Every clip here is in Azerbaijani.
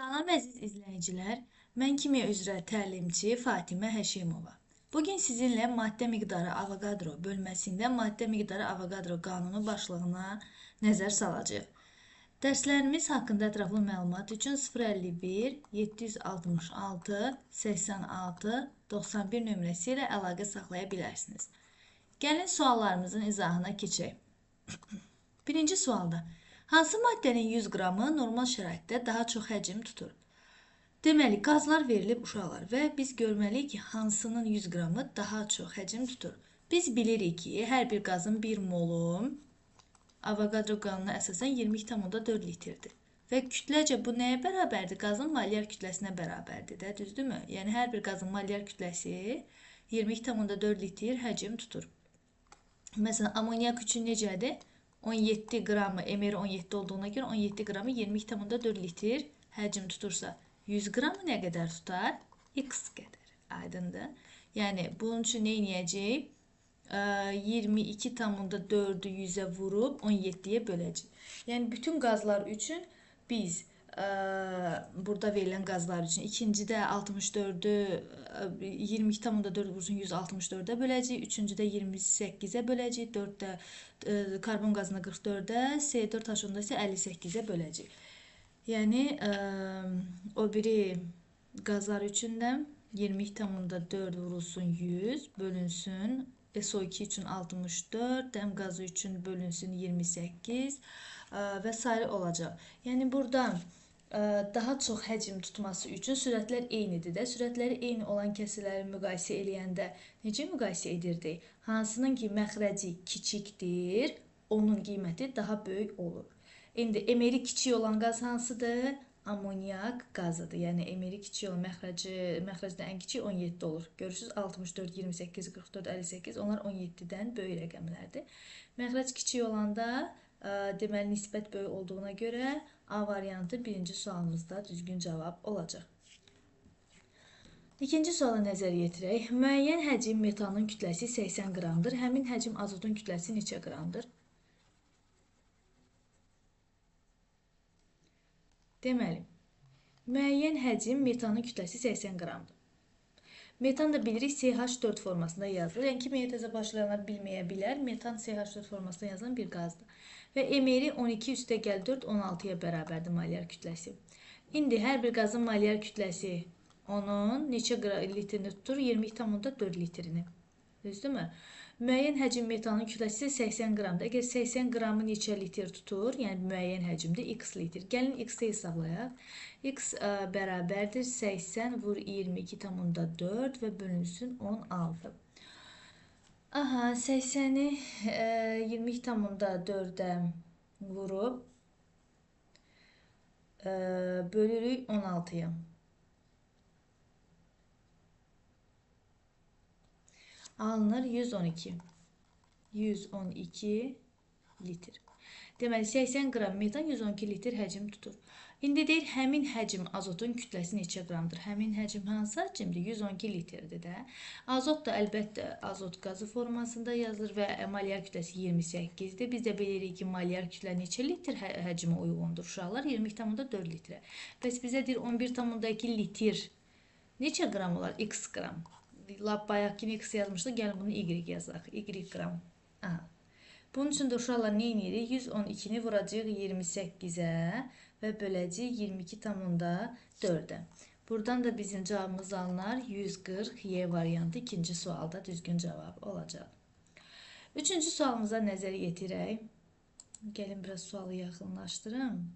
Salam əziz izləyicilər, mən kimya üzrə təlimçi Fatimə Həşimova. Bugün sizinlə maddə miqdarı Avogadro bölməsində maddə miqdarı Avogadro qanunu başlığına nəzər salacağıq. Dərslərimiz haqqında ətraflı məlumat üçün 051 766 86 91 nömrəsi ilə əlaqə saxlaya bilərsiniz. Gəlin suallarımızın izahına keçək. Birinci sualda. Hansı maddənin 100 qramı normal şəraitdə daha çox həcm tutur? Deməli, qazlar verilib uşaqlar və biz görməliyik ki, hansının 100 qramı daha çox həcm tutur. Biz bilirik ki, hər bir qazın 1 molu Avogadro qanununa əsasən 22,4 litrdir. Və kütləcə bu nəyə bərabərdir? Qazın molyar kütləsinə bərabərdir də, düzdürmü? Yəni, hər bir qazın molyar kütləsi 22,4 litr həcm tutur. Məsələn, amoniyak üçün necədir? 17 qramı, emeri 17 olduğuna görə 17 qramı 22,4 litr həcm tutursa, 100 qramı nə qədər tutar? X qədər. Aydındır. Yəni, bunun üçün nə edəcəyik? 22,4-ü 100-ə vurub 17-yə böləcəyik. Yəni, bütün qazlar üçün biz burada verilən qazlar üçün ikincidə 64-ü 22,4 vursun 164-ə böləcəyik, üçüncüdə 28-ə böləcəyik, 4-də karbon qazına 44-ə, C4H10-da isə 58-ə böləcəyik. Yəni, o biri qazlar üçün də 22,4 vurulsun 100, bölünsün, SO2 üçün 64, dəm qazı üçün bölünsün 28 və s. olacaq. Yəni, burada daha çox həcm tutması üçün sürətlər eynidir də. Sürətləri eyni olan kəsrləri müqayisə eləyəndə necə müqayisə edirdik? Hansının ki, məxrəci kiçikdir, onun qiyməti daha böyük olur. İndi emeri kiçik olan qaz hansıdır? Amoniyak qazıdır. Yəni, emeri kiçik olan məxrəcdə ən kiçik 17 olur. Görürsünüz, 64, 28, 44, 58, onlar 17-dən böyük rəqəmlərdir. Məxrəc kiçik olanda deməli, nisbət böyük olduğuna görə A variantı birinci sualımızda düzgün cavab olacaq. İkinci suala nəzər yetirək. Müəyyən həcm metanın kütləsi 80 qramdır. Həmin həcm azotun kütləsi neçə qramdır? Deməli, müəyyən həcm metanın kütləsi 80 qramdır. Metan da bilirik CH4 formasında yazılır. Yəni, kimyaya təzə başlayanlar bilməyə bilər. Metan CH4 formasında yazılan bir qazdır. Və emeri 12 üstə gəl 4, 16-ya bərabərdir molyar kütləsi. İndi hər bir qazın molyar kütləsi onun neçə litrini tutur? 22,4 litrini. Düzdürmü? Müəyyən həcm metanın kütləsi 80 qramdır. Əgər 80 qramı neçə litr tutur, yəni müəyyən həcmdə x litr. Gəlin x-i hesablayaq. X bərabərdir 80 vur 22,4 və bölünsün 16. Aha, 80-i 22,4-ə vurub bölürük 16-ya. Alınır 112. 112 litr. Deməli, 80 qram metan 112 litr həcm tutur. İndi deyir, həmin həcm azotun kütləsi neçə qramdır? Həmin həcm hansı həcmdir? 112 litrdir də. Azot da əlbəttə azot qazı formasında yazılır və molyar kütləsi 28-dir. Biz də bilirik ki, molyar kütlə neçə litr həcmə uyğundur? Uşaqlar 22,4 litrə. Bəs bizə deyir 11,2 litr neçə qram olar? X qram. Lap bayaqkini x yazmışdıq, gəlin bunu y yazaq. Y qram. Aha. Bunun üçün də uşaqlar nə edirik? 112-ni vuracaq 28-ə və böləcək 22,4-ə. Buradan da bizim cavabımız alınar 140 Y variantı ikinci sualda düzgün cavab olacaq. Üçüncü sualımıza nəzər yetirək. Gəlin biraz sualı yaxınlaşdırım.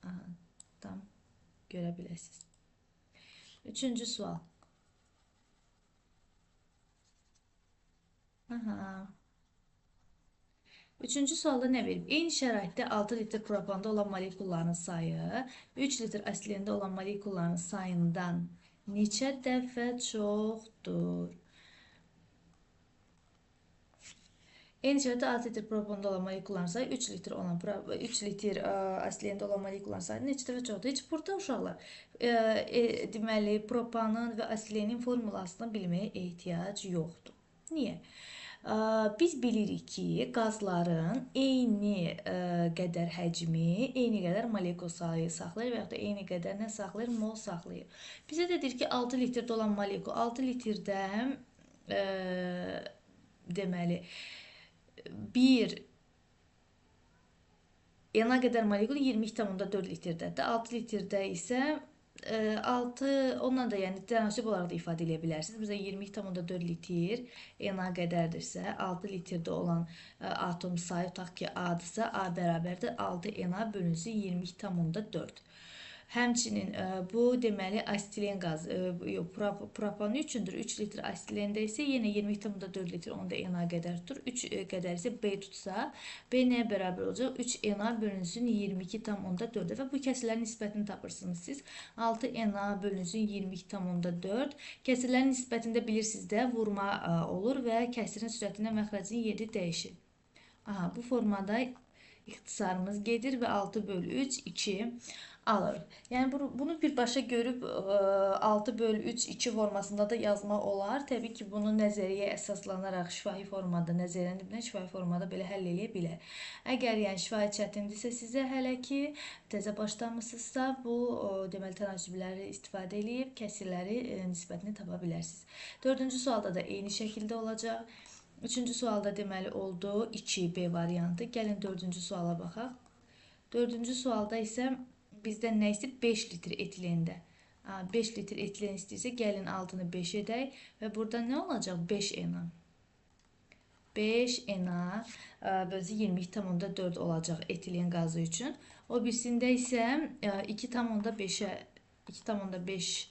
Aha, tam görə biləsiniz. Üçüncü sual. Aha. Üçüncü sualda nə verib? Eyni şəraitdə 6 litr propanda olan molekulların sayı 3 litr asilində olan molekulların sayından neçə dəfə çoxdur? Eyni şəraitdə 6 litr propanda olan molekulların sayı 3 litr asilində olan molekulların sayı neçə dəfə çoxdur? Heç burada uşaqlar deməli propanın və asilenin formulasını bilməyə ehtiyac yoxdur. Niyə? Biz bilirik ki, qazların eyni qədər həcmi, eyni qədər molekul sayı saxlayır və yaxud da eyni qədər nə saxlayır? Mol saxlayır. Bizə də deyir ki, 6 litrdə olan molekul 6 litrdə deməli 1 yana qədər molekul 22,4 lirdədir. 6 litrdə isə 6 onunla da yəni tənasüb olaraq da ifadə edə bilərsiniz. Bizə 22,4 litr na qədərdirsə, 6 litrdə olan atom sayı tutaq ki, A-dırsa, A bərabərdir 6 na bölünsün 22,4. Həmçinin bu deməli asetilen qazı, propan üçündür. 3 litr asetilendə isə yenə 22,4 litr onda Na qədər tutur. 3 qədər isə B tutsa, B nəyə bərabər olacaq? 3 Na bölünsün 22,4 və bu kəsirlərin nisbətini tapırsınız siz. 6 Na bölünsün 22,4. Kəsirlərin nisbətində bilirsiniz də vurma olur və kəsirin sürətindən məxrəcin yeri dəyişir. Aha, bu formada ixtisarımız gedir və 6/3 2 alır. Yəni bunu birbaşa görüb 6/3 2 formasında da yazmaq olar. Təbii ki, bunu nəzəriyyə əsaslanaraq şifahi formada, nəzəriyyənin dibindən şifahi formada belə həll edə bilər. Əgər yəni şifahi çətindirsə sizə hələ ki təzə başlamısınızsa, bu deməli tənasübləri istifadə edib kəsirləri nisbətini tapa bilərsiniz. 4-cü sualda da eyni şəkildə olacaq. 3-cü sualda deməli oldu 2B variantı. Gəlin 4-cü suala baxaq. 4-cü sualda isə bizdən nə istəyir? 5 litr etilendə. 5 litr etilen istəyirsə, gəlin altını 5 edək və burada nə olacaq? 5 Na. 5 Na bölünsün 22,4 olacaq etilen qazı üçün. O birisində isə 2,5-ə 2,5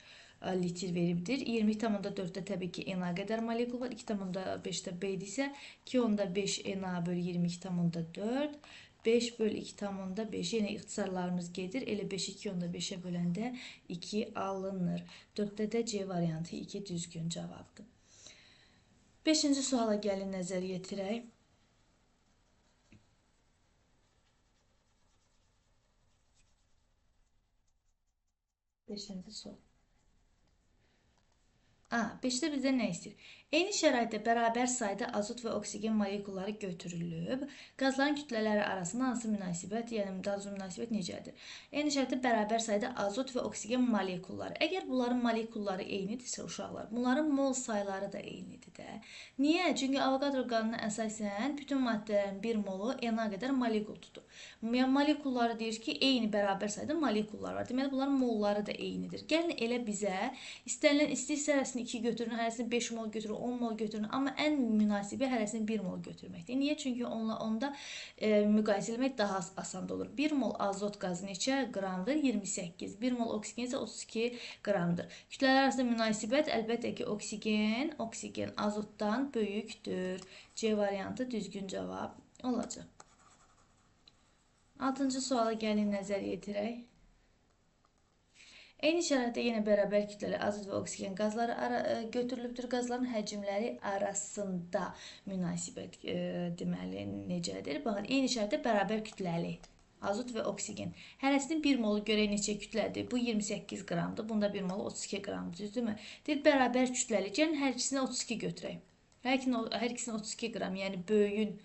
litr veribdir. 20,4-də təbii ki Na qədər molekul var. 2,5-də B-dirsə 2,5 Na bölü 22,4. 5/2,5 yenə ixtisarlarımız gedir. Elə 5-i 2,5-ə böləndə 2 alınır. 4-də də C variantı 2 düzgün cavabdır. 5-ci suala gəlin nəzər yetirək. Beşinci sual. 5-də bizdə nə istəyir? Eyni şəraitdə bərabər sayda azot və oksigen molekulları götürülüb. Qazların kütlələri arasında hansı münasibət, yəni qazın münasibət necədir? Eyni şəraitdə bərabər sayda azot və oksigen molekulları. Əgər bunların molekulları eynidirsə uşaqlar, bunların mol sayları da eynidir də. Niyə? Çünki Avogadro qanununa əsasən bütün maddələrin 1 molu Na qədər molekul tutur. Yəni molekulları deyir ki, eyni bərabər sayda molekullar var. Deməli bunların molları da eynidir. Gəlin elə bizə istənilən istəyirsə hərəsini 2 götürün, hərəsini 5 mol götürün, 10 mol götürün. Amma ən münasibi hərəsini 1 mol götürməkdir. Niyə? Çünki onda müqayisə etmək daha asan olur. 1 mol azot qazı neçə qramdır? 28. 1 mol oksigen isə 32 qramdır. Kütlələr arasında münasibət əlbəttə ki, oksigen azotdan böyükdür. C variantı düzgün cavab olacaq. 6-cı suala gəlin nəzər yetirək. Eyni şəraitdə yenə bərabər kütləli azot və oksigen qazları götürülübdür. Qazların həcmləri arasında münasibət deməli necədir? Baxın, eyni şəraitdə bərabər kütləli azot və oksigen. Hərəsinin 1 molu görək neçə kütlədir? Bu 28 qramdır. Bunda 1 molu 32 qramdır. Düzdürmü? Deyir, bərabər kütləli. Gəlin hər ikisini 32 götürək. Hər ikisini 32 qram, yəni böyüyün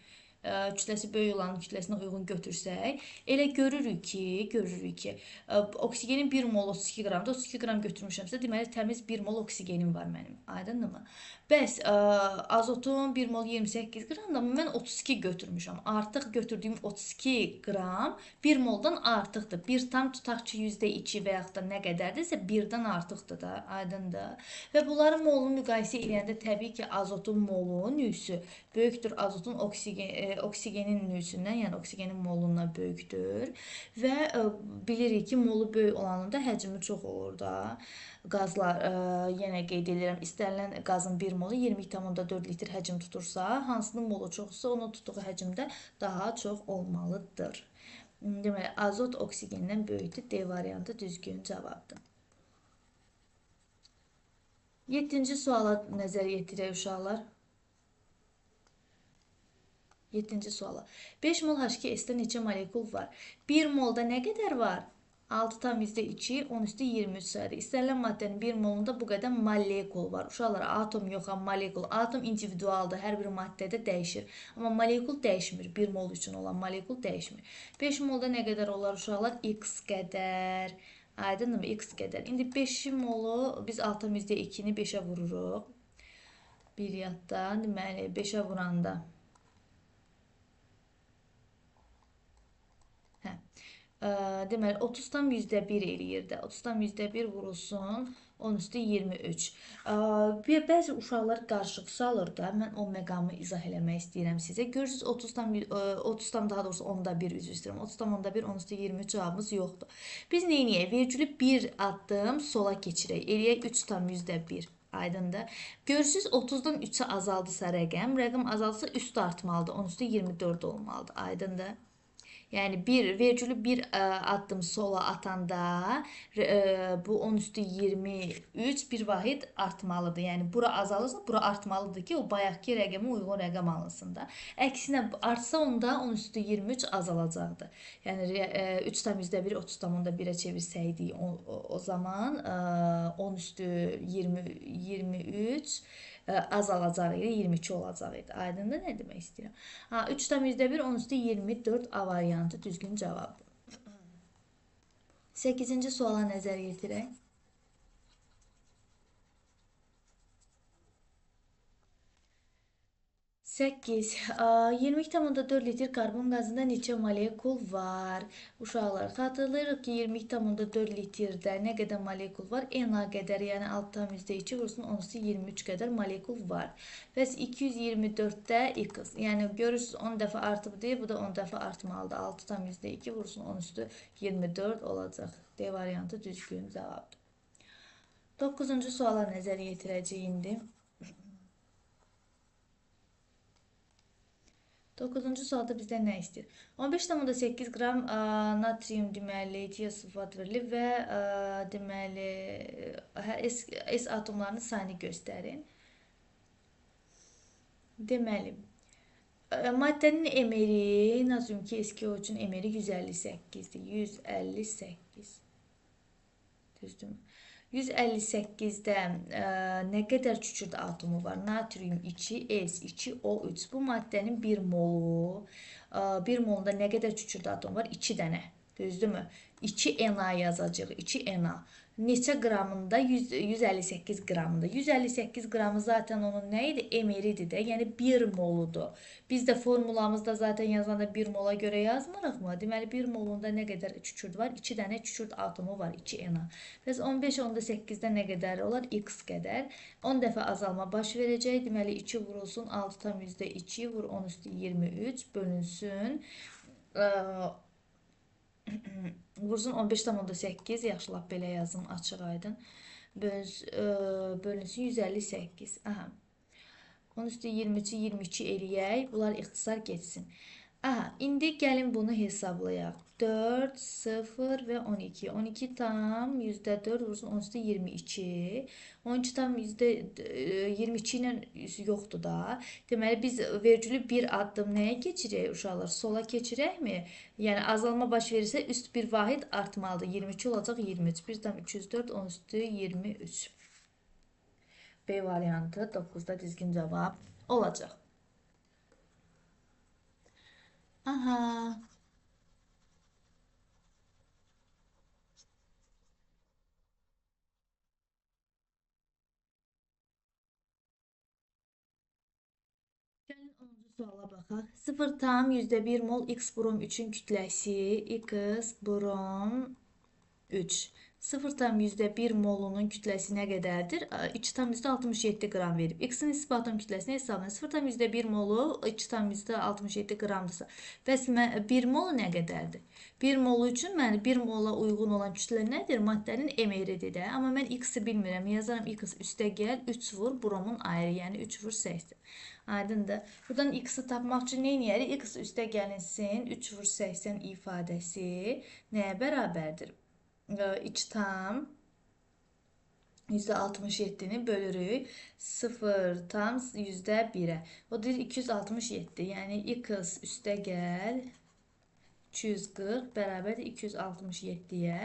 kütləsi böyük olanın kütləsinə uyğun götürsək, elə görürük ki, oksigenin 1 mol 32 qramdır. 32 qram götürmüşəmsə, deməli təmiz 1 mol oksigenim var mənim. Aydındır mı? Bəs azotun 1 mol 28 qramdır, amma mən 32 götürmüşəm. Artıq götürdüyüm 32 qram 1 moldan artıqdır. Bir tam tutaq ki, %2 və yaxud da nə qədərdirsə 1-dən artıqdır da, aydındır. Və bunların molunu müqayisə edəndə təbii ki, azotun molu nüsü böyükdür azotun oksigenin nüsündən, yəni oksigenin molundan böyükdür. Və bilirik ki, molu böyük olanın da həcmi çox olur da. Qazlar, yenə qeyd edirəm, istənilən qazın 1 molu 22,4 litr həcm tutursa, hansının molu çoxsa, onun tutduğu həcm də daha çox olmalıdır. Deməli, azot oksigenden böyükdür. D variantı düzgün cavabdır. 7-ci suala nəzər yetirək uşaqlar. 7-ci suala. 5 mol H2S-də neçə molekul var? 1 molda nə qədər var? 6 tam %2, 10 üstü 23 sayıdır. İstənilən maddənin bir molunda bu qədər molekul var. Uşaqlar, atom yox, amma molekul. Atom individualdır, hər bir maddədə dəyişir. Amma molekul dəyişmir. 1 mol üçün olan molekul dəyişmir. 5 molda nə qədər olar uşaqlar? X qədər. Aydındır mı? X qədər. İndi 5 molu biz 6 tam %2-ni 5-ə vururuq. Bir yaddan, deməli 5-ə vuranda. Hə. Deməli 30 tam %1 eləyir də. 30 tam %1 vurulsun 10 üstü 23. Bəzi uşaqlar qarışıq salır da. Mən o məqamı izah eləmək istəyirəm sizə. Görürsüz 30 tam daha doğrusu 10-da 1 üzr istəyirəm. 30 tam 10-da 1 10 üstü 23 cavabımız yoxdur. Biz nə edək? Vergülü 1 addım sola keçirək. Eləyək 3 tam %1. Aydındır. Görürsüz 30-dan 3-ə azaldısa rəqəm, rəqəm azaldısa üstü artmalıdır. 10 üstü 24 olmalıdır. Aydındır. Yani vergülü bir addım sola atanda bu 10 üstü 23 bir vahid artmalıdır. Yani bura azalırsa bura artmalıdır ki o bayaqki rəqəmə uyğun rəqəm alınsın da. Əksinə artsa onda 10 üstü 23 azalacaqdır. Yəni 3 tam %1 30 tam onda 1'ə çevirsəydik o zaman 10 üstü 23 azalacaq idi, 22 olacaq idi. Aydındır nə demək istəyirəm? 3 tam %1 10 üstü 24 A variantı düzgün cavab. 8-ci suala nəzər yetirək. 8. 22,4 litr karbon qazında neçə molekul var? Uşaqlar, xatırlayırıq ki, 22,4 litrdə nə qədər molekul var? Na qədər, yəni 6,2 vursun 10 üstü 23 qədər molekul var. Bəs 224-də x, yəni görürsünüz 10 dəfə artıbdır, bu da 10 dəfə artmalıdır. 6,2 vursun 10 üstü 24 olacaq. D variantı düzgün cavabdır. 9-cu suala nəzər yetirəcəyik indi. 9-cu sualda bizdən nə istəyir? 15,8 qram natrium deməli tiosülfat verilir və deməli S atomlarının sayını göstərin. Deməli maddənin emeri natrium 2SgO üçün emeri 158-dir. 158. Düzdürmü? 158-də nə qədər kükürt atomu var? Natrium 2, S2, O3. Bu maddənin 1 molu, 1 molunda nə qədər kükürt atomu var? 2 dənə. Düzdürmü? 2 Na yazacaq. 2 Na. Neçə qramında? 158 qramında. 158 qramı zaten onun nə idi? Emeridir də. Yəni 1 moludur. Biz də formulamızda zaten yazanda 1 mola görə yazmırıq mı? Deməli 1 molunda nə qədər kükürt var? 2 dənə kükürt atomu var. 2 Na. Bəs 15 onda 8-də nə qədər olar? X qədər. 10 dəfə azalma baş verəcək. Deməli 2 vurulsun 6 tam %2 vur 10 üstü 23 bölünsün. Vursun 15,8 yaxşı lap belə yazım açıq aydın. Bölünsün 158. Aha. 10 üstü 23-ü 22 eləyək. Bunlar ixtisar geçsin. Aha, indi gəlin bunu hesablayaq. 4, 0 və 12. 12 tam %4 vursun 10 üstü 22. 12 tam %22 ilə yoxdur da. Deməli biz vergülü bir addım nəyə keçirək uşaqlar? Sola keçirəkmi? Yəni azalma baş verirsə üst bir vahid artmalıdır. 22 olacaq 23. 1 tam 204 10 üstü 23. B variantı 9-da düzgün cavab olacaq. Aha. Gəlin 10-cu suala baxaq. 0 tam %1 mol X brom 3-ün kütləsi X brom 3. 0 tam %1 molunun kütləsi nə qədərdir? 2 tam %67 qram verib. X-in nisbi atom kütləsini hesablayın. 0 tam %1 molu 2 tam %67 qramdırsa. Bəs 1 molu nə qədərdir? 1 molu üçün mən 1 mola uyğun olan kütlə nədir? Maddənin emeridir də. Amma mən X-i bilmirəm. Yazaram X üstə gəl 3 vur bromun ayrı. Yəni 3 vur 80. Aydındır. Buradan X-i tapmaq üçün nə edərik? X üstə gəlinsin 3 vur 80 ifadəsi nəyə bərabərdir? 2 tam %67'ni bölürük 0 tam %1'e. O da 267. Yani x üste gel 240 bərabərdir 267-yə.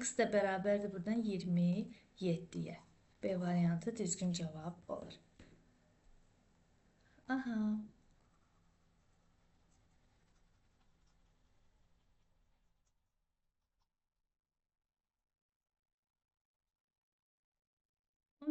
X də bərabərdir buradan 27-yə. B variantı düzgün cavab olur. Aha.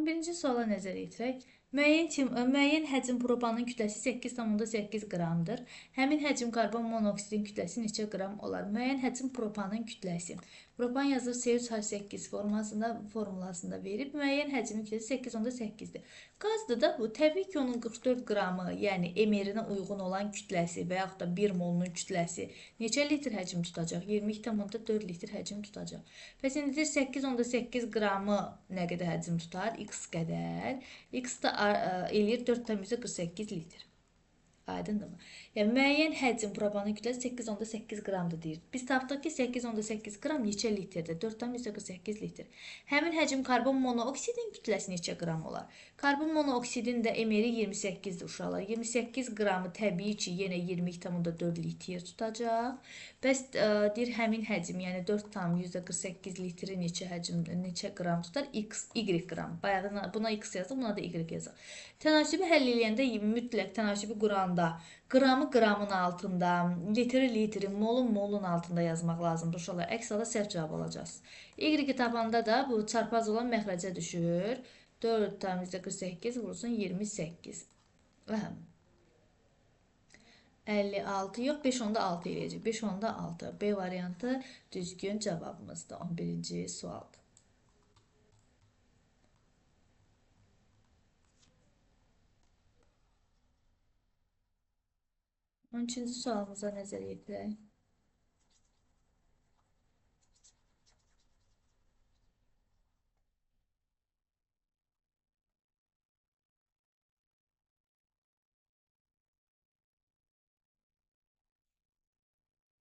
11-ci suala nəzər yetirək. Müəyyən həcm propanın kütləsi 8,8 qramdır. Həmin həcm karbon monoksidin kütləsi neçə qram olar? Müəyyən həcm propanın kütləsi. Propan yazır C3H8 formulasında verib. Müəyyən həcmin kütləsi 8,8-dir. Qazdır da bu. Təbii ki, onun 44 qramı, yəni emerinə uyğun olan kütləsi və yaxud da 1 molunun kütləsi neçə litr həcm tutacaq? 22,4 litr həcm tutacaq. Bəs indi 8,8 qramı nə qədər həcm tutar? X qədər. X da eləyir 4,48 litr. Aydındırmı? Yəni, müəyyən həcm propanın kütləsi 8,8 qramdır deyir. Biz tapdıq ki, 8,8 qram neçə litrdir? 4,48 litr. Həmin həcm karbon monoksidin kütləsi neçə qram olar? Karbon monoksidin də emeri 28-dir uşaqlar. 28 qramı təbii ki, yenə 22,4 litr tutacaq. Bəs deyir, həmin həcm, yəni 4,48 litri neçə qram tutar? Y qram. Bayağı buna X yazıq, buna da Y yazıq. Tənasibi həll eləyəndə mütləq tənasibi quranda qramı qramın altında, litri molun altında yazmaq lazımdır uşaqlar. Əks halda səhv cavab alacaqsınız. Y tapanda da bu çarpaz olan məxrəcə düşür. 4,48 vurulsun 28. 56 yox, 5,6 eləyəcək. 5,6. B variantı düzgün cavabımızdır. 11-ci sualdır. 13-cü sualımıza nəzər yetirək.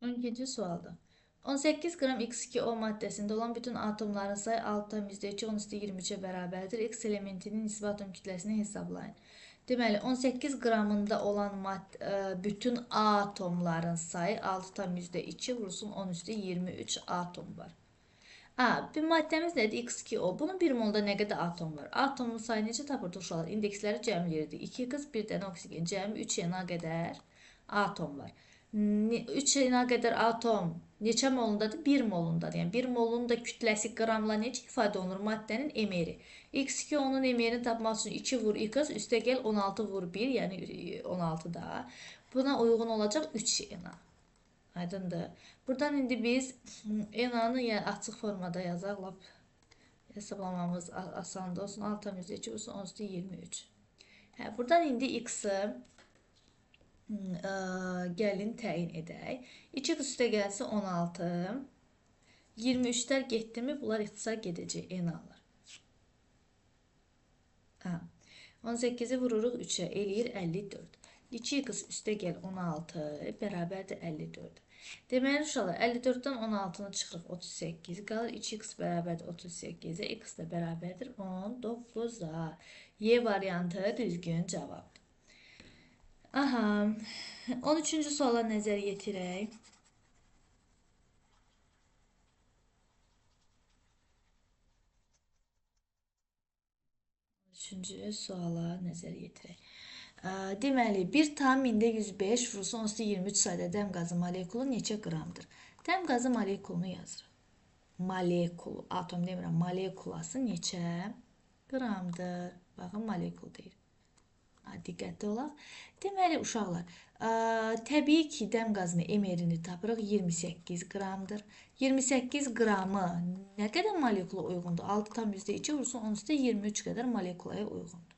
On ikinci sualda. 18 qram X2O maddəsində olan bütün atomların sayı 6,2 10^23-ə bərabərdir. X elementinin nisbi atom kütləsini hesablayın. Deməli, 18 qramında olan bütün atomların sayı 6,2 vurulsun 10^23 atom var. Bir maddəmiz nədir? X2O. Bunun bir molda nə qədər atom var? Atomun sayı necə tapırdıq uşaqlar? İndeksləri cəmləyirdik. 2 qız, 1 dənə oksigen. Cəmi 3 yana qədər atom var. 3 yana qədər atom neçə molundadır? 1 molundadır. Yəni 1 molun da kütləsi qramla necə ifadə olunur? Maddənin emeri. X2O-nun emerini tapmaq üçün 2 vur X, üstə gəl 16 vur 1, yəni 16 da. Buna uyğun olacaq 3 yana. Aydındır. Buradan indi biz enanı açıq formada yazaq. Lap hesablamamız asandır olsun. 6,2 olsun 10^23. Buradan indi X-ı gəlin təyin edək. 2 üstə gəlsə 16. 23-lər getdi mi? Bunlar ixtisar gedəcək enalar. 18-i vururuq 3-ə. Eləyir 54. 2x üstə gəl 16 bərabərdir 54. Deməli uşaqlar 54-dən 16-nı çıxırıq 38 qalır. 2x bərabərdir 38-ə, x də bərabərdir 19-a. Y variantı düzgün cavabdır. 13-cü suala nəzər yetirək. Üçüncü suala nəzər yetirək. Deməli, 1,105 vurulsun 10^23 sayda dəm qazı molekulu neçə qramdır? Dəm qazı molekulunu yazırıq. Molekulu, atom demirəm, molekulası neçə qramdır? Baxın, molekul deyir. Diqqətli olaq. Deməli, uşaqlar, təbii ki, dəm qazını emerini tapırıq 28 qramdır. 28 qramı nə qədər molekula uyğundur? 6,2 vurulsun 10^23 qədər molekulaya uyğundur.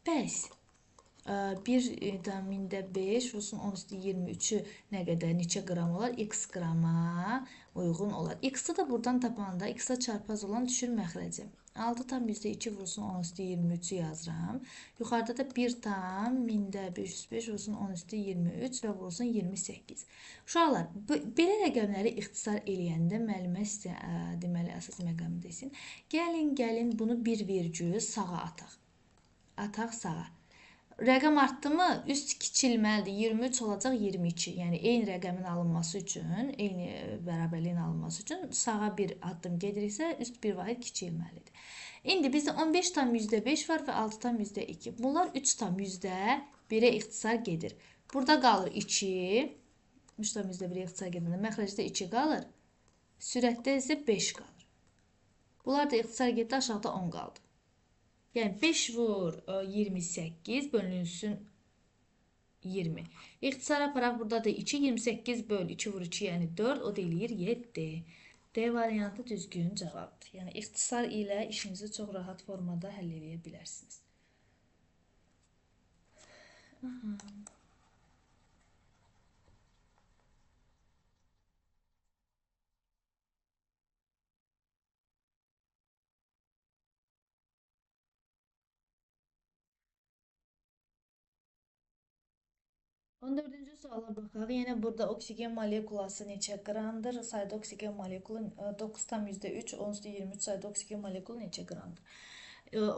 Bəs 1,5 vurulsun 10^23-ü nə qədər, neçə qram olar? X qrama uyğun olar. X-ı da buradan tapanda X-a çarpaz olan düşür məxrəci. 6,2 vurulsun 10^23-ü yazıram. Yuxarıda da 1,505 vurulsun 10^23 və vurulsun 28. Uşaqlar, belə rəqəmləri ixtisar eləyəndə müəllimə sizə deməli əsas məqam desin. Gəlin bunu bir vergül sağa ataq. Ataq sağa. rəqəm artdımı, üst kiçilməlidir. 23 olacaq 22. Yəni eyni rəqəmin alınması üçün, eyni bərabərliyin alınması üçün sağa bir addım gediriksə, üst bir vahid kiçilməlidir. İndi bizdə 15,5 var və 6,2. Bunlar 3,1-ə ixtisar gedir. Burada qalır 2. 3,1-ə ixtisar gedəndə məxrəcdə 2 qalır. Sürətdə isə 5 qalır. Bunlar da ixtisar getdi, aşağıda 10 qaldı. Yəni 5 vur 28 bölünsün 20. İxtisar aparaq, burada da 2, 28 böl 2 vur 2, yəni 4, o da eləyir 7. D variantı düzgün cavabdır. Yəni ixtisar ilə işinizi çox rahat formada həll edə bilərsiniz. 14-cü suala baxaq. Yenə burada oksigen molekulası neçə qramdır? Sayda oksigen molekulu 9,3, onsuz da 23 sayda oksigen molekulu neçə qramdır?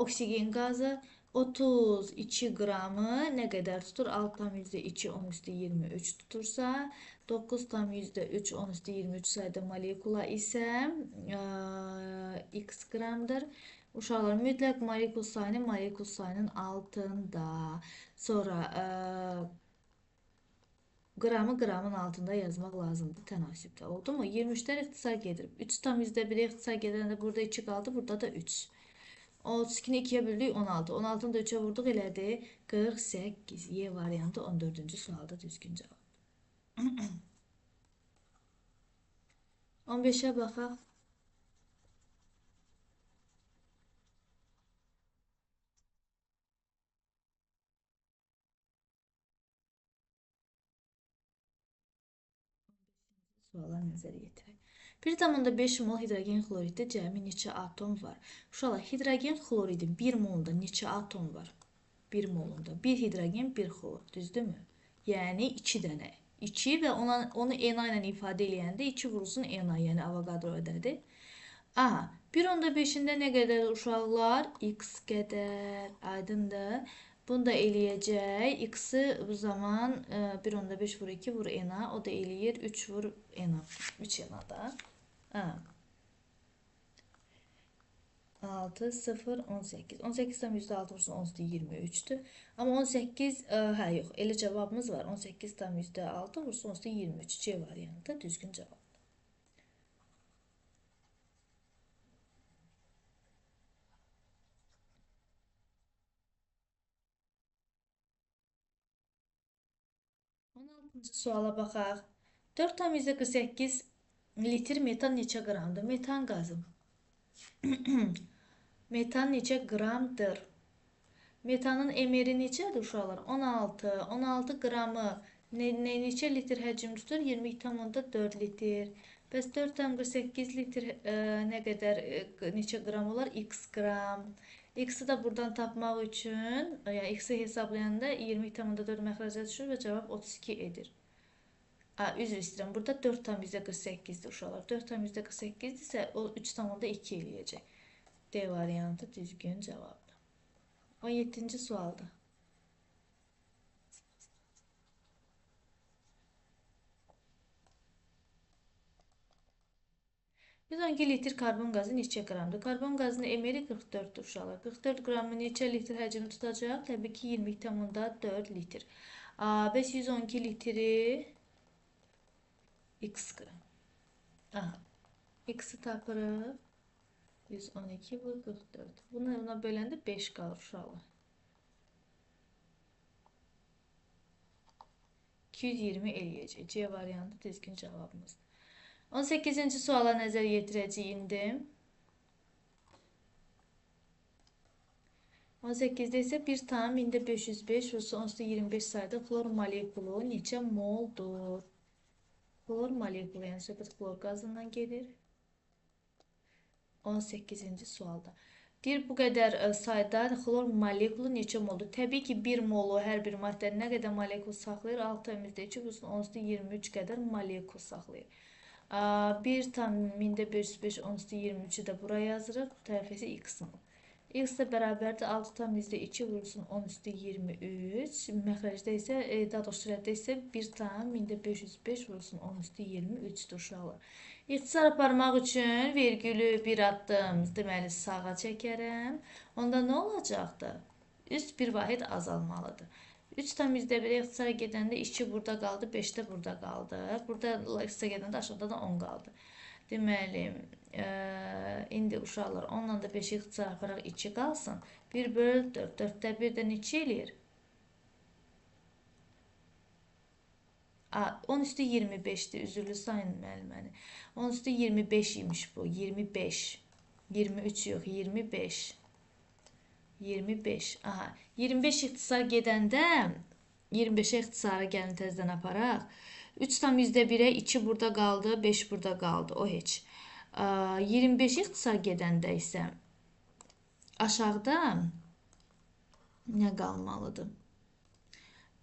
Oksigen qazı 32 qramı nə qədər tutur? 6,2, 10,23 tutursa, 9,3, 10,23 sayda molekula isə x qramdır. Uşaqlar, mütləq molekul sayının altında. Sonra qramı qramın altında yazmaq lazımdır tənasübdə. Oldu mu? 23-lər ixtisar gedir. 3,1-ə ixtisar gedəndə burada 2 qaldı, burada da 3. 32-ni 2-yə böldük 16. 16-nı da 3-ə vurduq, elədi 48. Y variantı 14-cü sualda düzgün cavab. 15-ə baxaq. Suala nəzər yetirək. 1,5 mol hidrogen xloriddə cəmi neçə atom var? Uşaqlar, hidrogen xloridin 1 molunda neçə atom var? 1 molunda. 1 hidrogen, 1 xlor. Düzdürmü? Yəni 2 dənə. 2 və onu ENA ilə ifadə eləyəndə 2 vurulsun ENA, yəni Avogadro ədədi. Aha, 1,5-də nə qədər uşaqlar? X qədər. Aydındır. Bunu da eləyəcək. X-i bu zaman 1,5 vur 2 vur ENA. O da eləyir 3 vur ENA. 3 ENA da. 6, 0, 18. 18'den %6 vursun 10'da 23'tü. Ama 18, hə yox, elə cavabımız var. 18'den %6 vursun 10'da 23. C variantı düzgün cavab. Suala baxaq. 4,48 litr metan neçə qramdır? Metan qazı. Metan neçə qramdır? Metanın emeri neçədir uşaqlar? 16. 16 qramı neçə litr həcm tutur? 22,4 litr. Bəs 4,48 litr nə qədər, neçə qram olar? X qram. X-i da buradan tapmaq üçün, yəni X-i hesablayanda 20,4 məxrəcə düşür və cavab 32 edir. Üzr istəyirəm. Burada 4,48-dir uşaqlar. 4,48-dirsə o 3,2 eləyəcək. D variantı düzgün cavabdır. 17-ci sualda. Biz 12 litr karbon qazı neçə qramdır? Karbon qazının emeri 44-dür uşaqlar. 44 qramı neçə litr həcmi tutacaq? Təbii ki 20,4 litr. 512 litri x qram. X-i tapırıq. 112 bu 44. Buna böləndə 5 qalır uşaqlar. 220 eləyəcək. C variantı düzgün cavabımızdır. 18-ci suala nəzər yetirəcəyik indi. 18-də isə 1 tam indi 505 vursa 25 sayda xlor molekulu neçə moldur? Xlor molekulu, yəni söhbət xlor qazından gedir. 18-ci sualda. Deyir, bu qədər sayda xlor molekulu neçə moldur? Təbii ki, 1 molu hər bir maddə nə qədər molekul saxlayır? 6,2 vursun 23 qədər molekul saxlayır. 1 tam 1505 23-ü də buraya yazırıq. Bu tərəfə isə x-in. X də bərabərdir 6,2 vurulsun 10 üstü 23. Məxrəcdə isə, daha doğrusu sürətdə isə 1,505 vurulsun 10 üstü 23-dür uşaqlar. İxtisar aparmaq üçün vergülü bir addım deməli sağa çəkərəm. Onda nə olacaqdır? Üst bir vahid azalmalıdır. 3,1-ə ixtisara gedəndə 2 burada qaldı, 5 də burada qaldı. Burada ixtisara gedəndə aşağıda da 10 qaldı. Deməli, indi uşaqlar 10-la da 5-i ixtisar aparaq 2 qalsın. 1 böl 4. 4-də 1 də neçə eləyir? 10 üstü 25'dir. Üzürlü sayın müəlliməni. 10 üstü 25 imiş bu. 25. 23 yox, 25. 25. Aha. 25 ixtisar gedəndə 25-ə ixtisara gəlin təzədən aparaq. 3,1-ə 2 burada qaldı, 5 burada qaldı. O heç. 25 ixtisar gedəndə isə aşağıda nə qalmalıdır?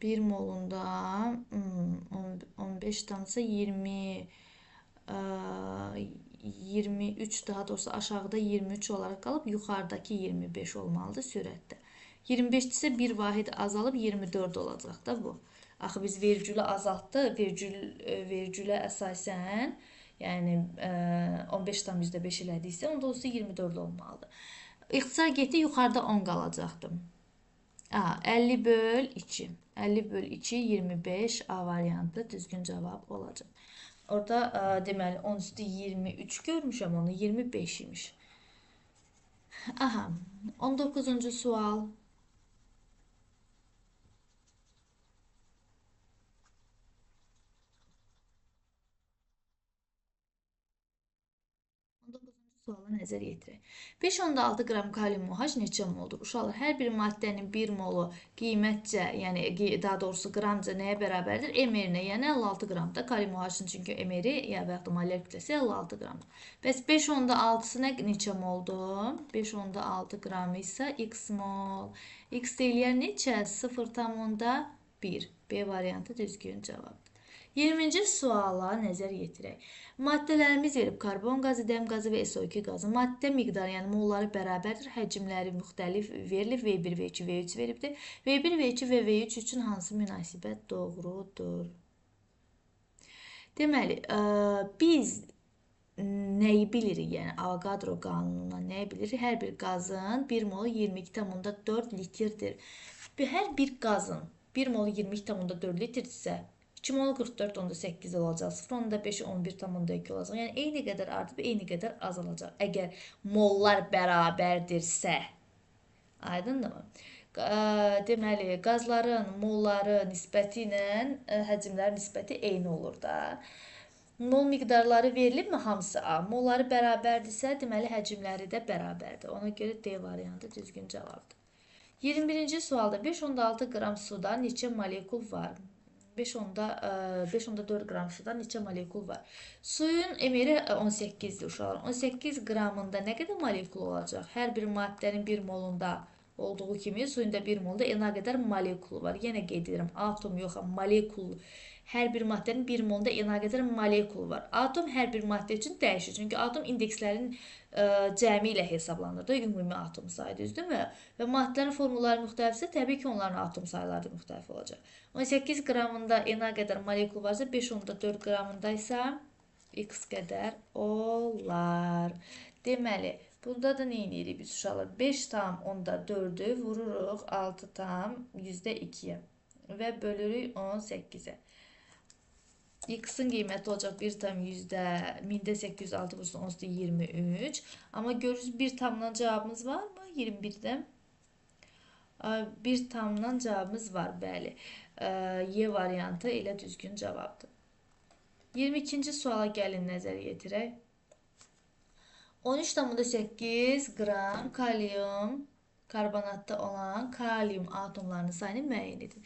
1 molunda 15 tamsa 20 23 daha doğrusu aşağıda 23 olaraq qalıb yuxarıdakı 25 olmalıdır sürətdə. 25 isə bir vahid azalıb 24 olacaq da bu. Axı biz vergülü azaltdıq. Vergülə əsasən yəni 15,5 elədiksə onda olsa 24 olmalıdır. İxtisar getdi yuxarıda 10 qalacaqdı. 50 böl 2. 50 böl 2 25 A variantı düzgün cavab olacaq. Orada deməli 10 üstü 23 görmüşəm, onu 25 imiş. Aha, 19-cu sual. Suala nəzər yetirək. 5,6 qram kalium OH neçə moldur? Uşaqlar, hər bir maddənin 1 molu qiymətcə, yəni daha doğrusu qramca nəyə bərabərdir? MR-nə, yəni 56 qramda. Kalium OH-ın çünki MR-i ya və yaxud da molyar kütləsi 56 qramdır. Bəs 5,6-sı neçə moldur? 5,6 qram isə x mol. X eləyər neçə? 0,1. B variantı düzgün cavabdır. 20-ci suala nəzər yetirək. Maddələrimiz verib karbon qazı, dəm qazı və SO2 qazı. Maddə miqdarı, yəni molları bərabərdir. Həcmləri müxtəlif verilir. V1, V2, V3 veribdir. V1, V2 və V3 üçün hansı münasibət doğrudur? Deməli, biz nəyi bilirik? Yəni Avogadro qanununa nəyi bilirik? Hər bir qazın 1 molu 22,4 litrdir. Hər bir qazın 1 molu 22,4 litrdirsə 2 mol 44,8 olacaq. 0,5 11,2 olacaq. Yəni eyni qədər artıb, eyni qədər azalacaq. Əgər mollar bərabərdirsə. Aydındırmı? Deməli, qazların molları nisbəti ilə həcmlər nisbəti eyni olur da. Mol miqdarları verilibmi? Hamısı A. Molları bərabərdirsə, deməli həcmləri də bərabərdir. Ona görə D variantı düzgün cavabdır. 21-ci sualda 5,6 qram suda neçə molekul var? 5,4 qram suda neçə molekul var? Suyun emiri 18-dir uşaqlar. 18 qramında nə qədər molekul olacaq? Hər bir maddənin 1 molunda olduğu kimi suyun da 1 molunda nə qədər molekulu var? Yenə qeyd edirəm, atom yox, molekul. Hər bir maddənin 1 molunda nə qədər molekul var? Atom hər bir maddə üçün dəyişir. Çünki atom indekslərin cəmi ilə hesablanır da, ümumi atom sayı, düzdürmü? Və maddələrin formulları müxtəlifsə, təbii ki, onların atom sayıları da müxtəlif olacaq. 18 qramında nə qədər molekul varsa, 5,4 qramında isə x qədər olar. Deməli, bunda da nə edirik biz uşaqlar? 5,4-ü vururuq 6,2-yə və bölürük 18-ə. X-in qiyməti olacaq 1,1000-806 vurulsun 10,23. Amma görürsünüz 1 tamdan cavabımız var mı? 21-də. 1 tamdan cavabımız var, bəli. Y variantı elə düzgün cavabdır. 22-ci suala gəlin nəzər yetirək. 13,8 qram kalium karbonatda olan kalium atomlarının sayını müəyyən edin.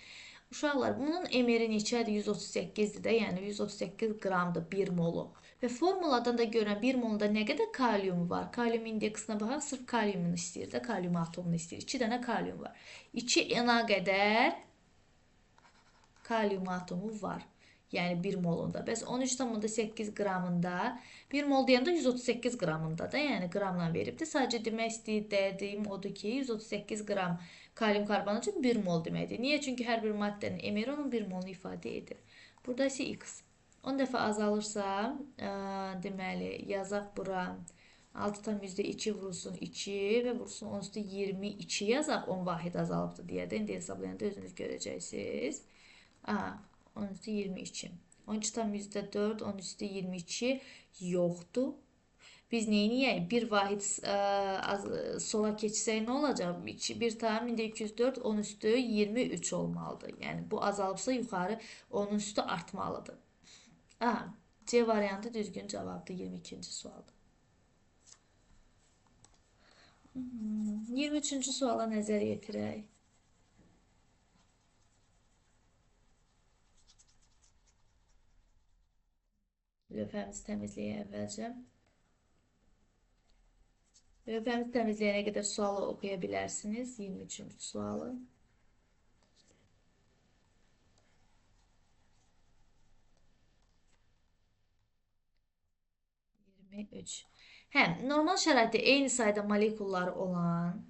Uşaqlar, bunun emeri neçədir? 138-dir də, yəni 138 qramdır 1 molu. Və formuladan da görən 1 molunda nə qədər kalium var? Kalium indeksinə baxaq, sırf kaliumunu istəyir də, kalium atomunu istəyir. 2 dənə kalium var. 2 nə qədər kalium atomu var. Yəni 1 molunda. Bəs 13,8 qramında 1 mol deyəndə 138 qramında da, yəni qramla veribdir. Sadəcə demək istədiyim odur ki, 138 qram kalium karbonat üçün 1 mol deməkdir. Niyə? Çünki hər bir maddənin emeri onun 1 molunu ifadə edir. Burada isə x 10 dəfə azalırsa, deməli, yazaq bura 6,2 vurulsun 2 və vurulsun 10 üstü 22 yazaq. 10 vahid azalıbdır deyə də. İndi hesablayanda özünüz görəcəksiniz. 10 üstü 22. 12,4, 10 üstü 22 yoxdur. Biz neyiniyək? Bir vahid sola keçsək nə olacaq? 1,204, 10 üstü 23 olmalıdır. Yəni bu azalıbsa yuxarı 10 üstü artmalıdır. C variantı düzgün cavabdır 22-ci sualda. 23-cü suala nəzər yetirək. Lövhəmizi təmizləyək əvvəlcə. Lövhəmizi təmizləyənə qədər sualı oxuya bilərsiniz. 23-cü sualı. 23. Normal şəraitdə eyni sayda molekulları olan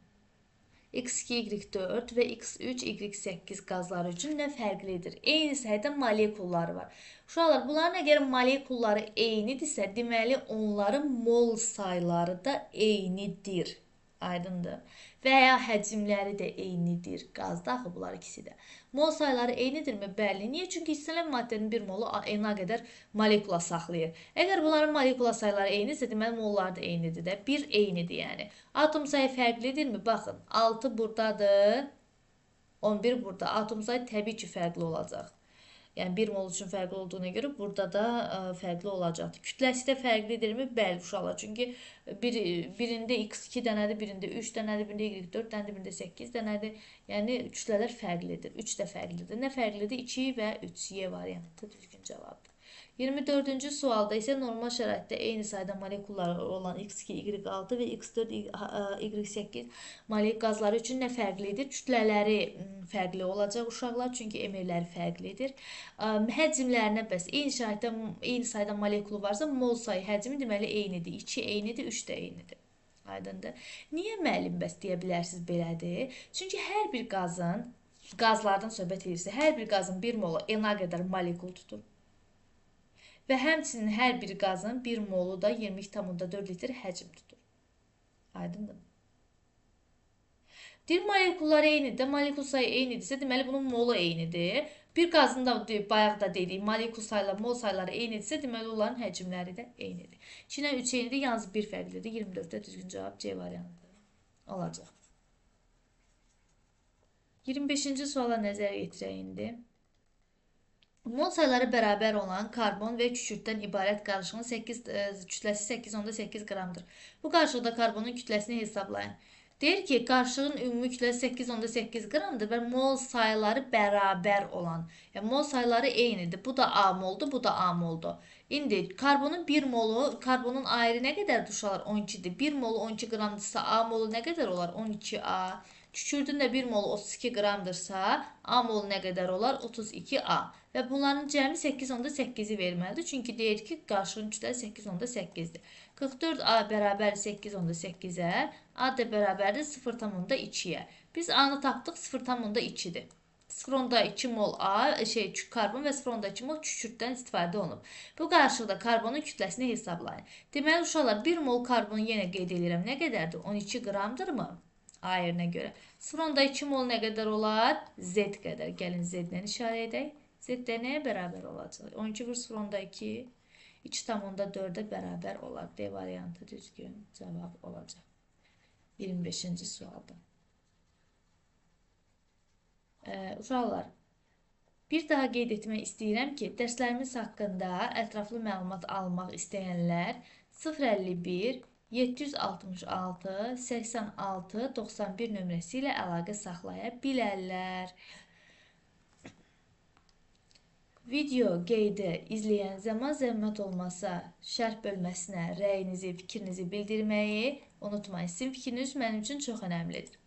X2, Y4 və X3, Y8 qazları üçün nə fərqlidir? Eyni sayda molekulları var. Uşaqlar, bunların əgər molekulları eynidirsə, deməli onların mol sayları da eynidir. Aydındır. Və ya həcmləri də eynidir. Qazda axı bunlar ikisi də. Mol sayları eynidirmi? Bəli. Niyə? Çünki hissələn maddənin bir molu nə qədər molekula saxlayır. Əgər bunların molekula sayları eynidirsə, deməli molları da eynidir də. 1 eynidir yəni. Atom sayı fərqlidirmi? Baxın, 6 buradadır, 11 burada. Atom sayı təbii ki, fərqli olacaq. Yəni 1 mol üçün fərqli olduğuna görə burada da fərqli olacaqdır. Kütləsi də fərqlidirmi? Bəli, uşaqlar. Çünki birində x2 dənədir, birində 3 dənədir, birində y4 dənədir, birində 8 dənədir. Yəni kütlələr fərqlidir. 3 də fərqlidir. Nə fərqlidir? 2 və 3 Y variantı düzgün cavabdır. 24-cü sualda isə normal şəraitdə eyni sayda molekulları olan X2, Y6 və X4, Y8 molekul qazları üçün nə fərqlidir? Kütlələri fərqli olacaq uşaqlar, çünki emirləri fərqlidir. Həcmlərinə bəs eyni şəraitdə eyni sayda molekulu varsa, mol sayı həcmi deməli eynidir. 2 eynidir, 3 də eynidir. Aydındır. Niyə müəllim bəs deyə bilərsiniz belədir? Çünki hər bir qazlardan söhbət edirsə, hər bir qazın bir molu Na qədər molekul tutur. Və həmçinin hər bir qazın bir molu da 22,4 litr həcm tutur. Aydındır. Deyir, molekullar eynidir, molekul sayı eynidirsə, deməli bunun molu eynidir. Bir qazın da bayaq da dedik, molekul sayları, mol sayları eynidirsə, deməli onların həcmləri də eynidir. 2 ilə 3 eynidir, yalnız 1 fərqlidir. 24-də düzgün cavab C variantı olacaq. 25-ci suala nəzər yetirək indi. Mol sayları bərabər olan karbon və kükürddən ibarət qarışığın kütləsi 8,8 qramdır. Bu qarışıqda karbonun kütləsini hesablayın. Deyir ki, qarışığın ümumi kütləsi 8,8 qramdır və mol sayları bərabər olan. Yəni, mol sayları eynidir. Bu da A moldur, bu da A moldur. İndi karbonun 1 molu, karbonun ayrı nə qədərdir uşaqlar? 12-dir. 1 molu 12 qramdırsa, A molu nə qədər olar? 12A. Kükürdün də 1 molu 32 qramdırsa, A molu nə qədər olar? 32A. Və bunların cəmi 8,8-i verməlidir. Çünki deyir ki, qarışığın kütləsi 8,8-dir. 44A bərabər 8,8-ə, A da bərabərdir 0,2-yə. Biz A-nı tapdıq, 0,2-dir. 0,2 mol karbon və 0,2 mol kükürddən istifadə olunub. Bu qarışıqda karbonun kütləsini hesablayın. Deməli, uşaqlar, 1 mol karbonu yenə qeyd edirəm. Nə qədərdir? 12 qramdırmı? A yerinə görə. 0,2 mol nə qədər olar? Z qədər. Gəlin Z-lə işarə edək. Z də nəyə bərabər olacaq? 12 vur 0,2 2,4-ə bərabər olar. D variantı düzgün cavab olacaq. 25-ci sualda. Uşaqlar, bir daha qeyd etmək istəyirəm ki, dərslərimiz haqqında ətraflı məlumat almaq istəyənlər 051 766 86 91 nömrəsi ilə əlaqə saxlaya bilərlər. Video qeydi izləyən zaman zəhmət olmasa şərh bölməsinə rəyinizi, fikrinizi bildirməyi unutmayın. Sizin fikriniz mənim üçün çox önəmlidir.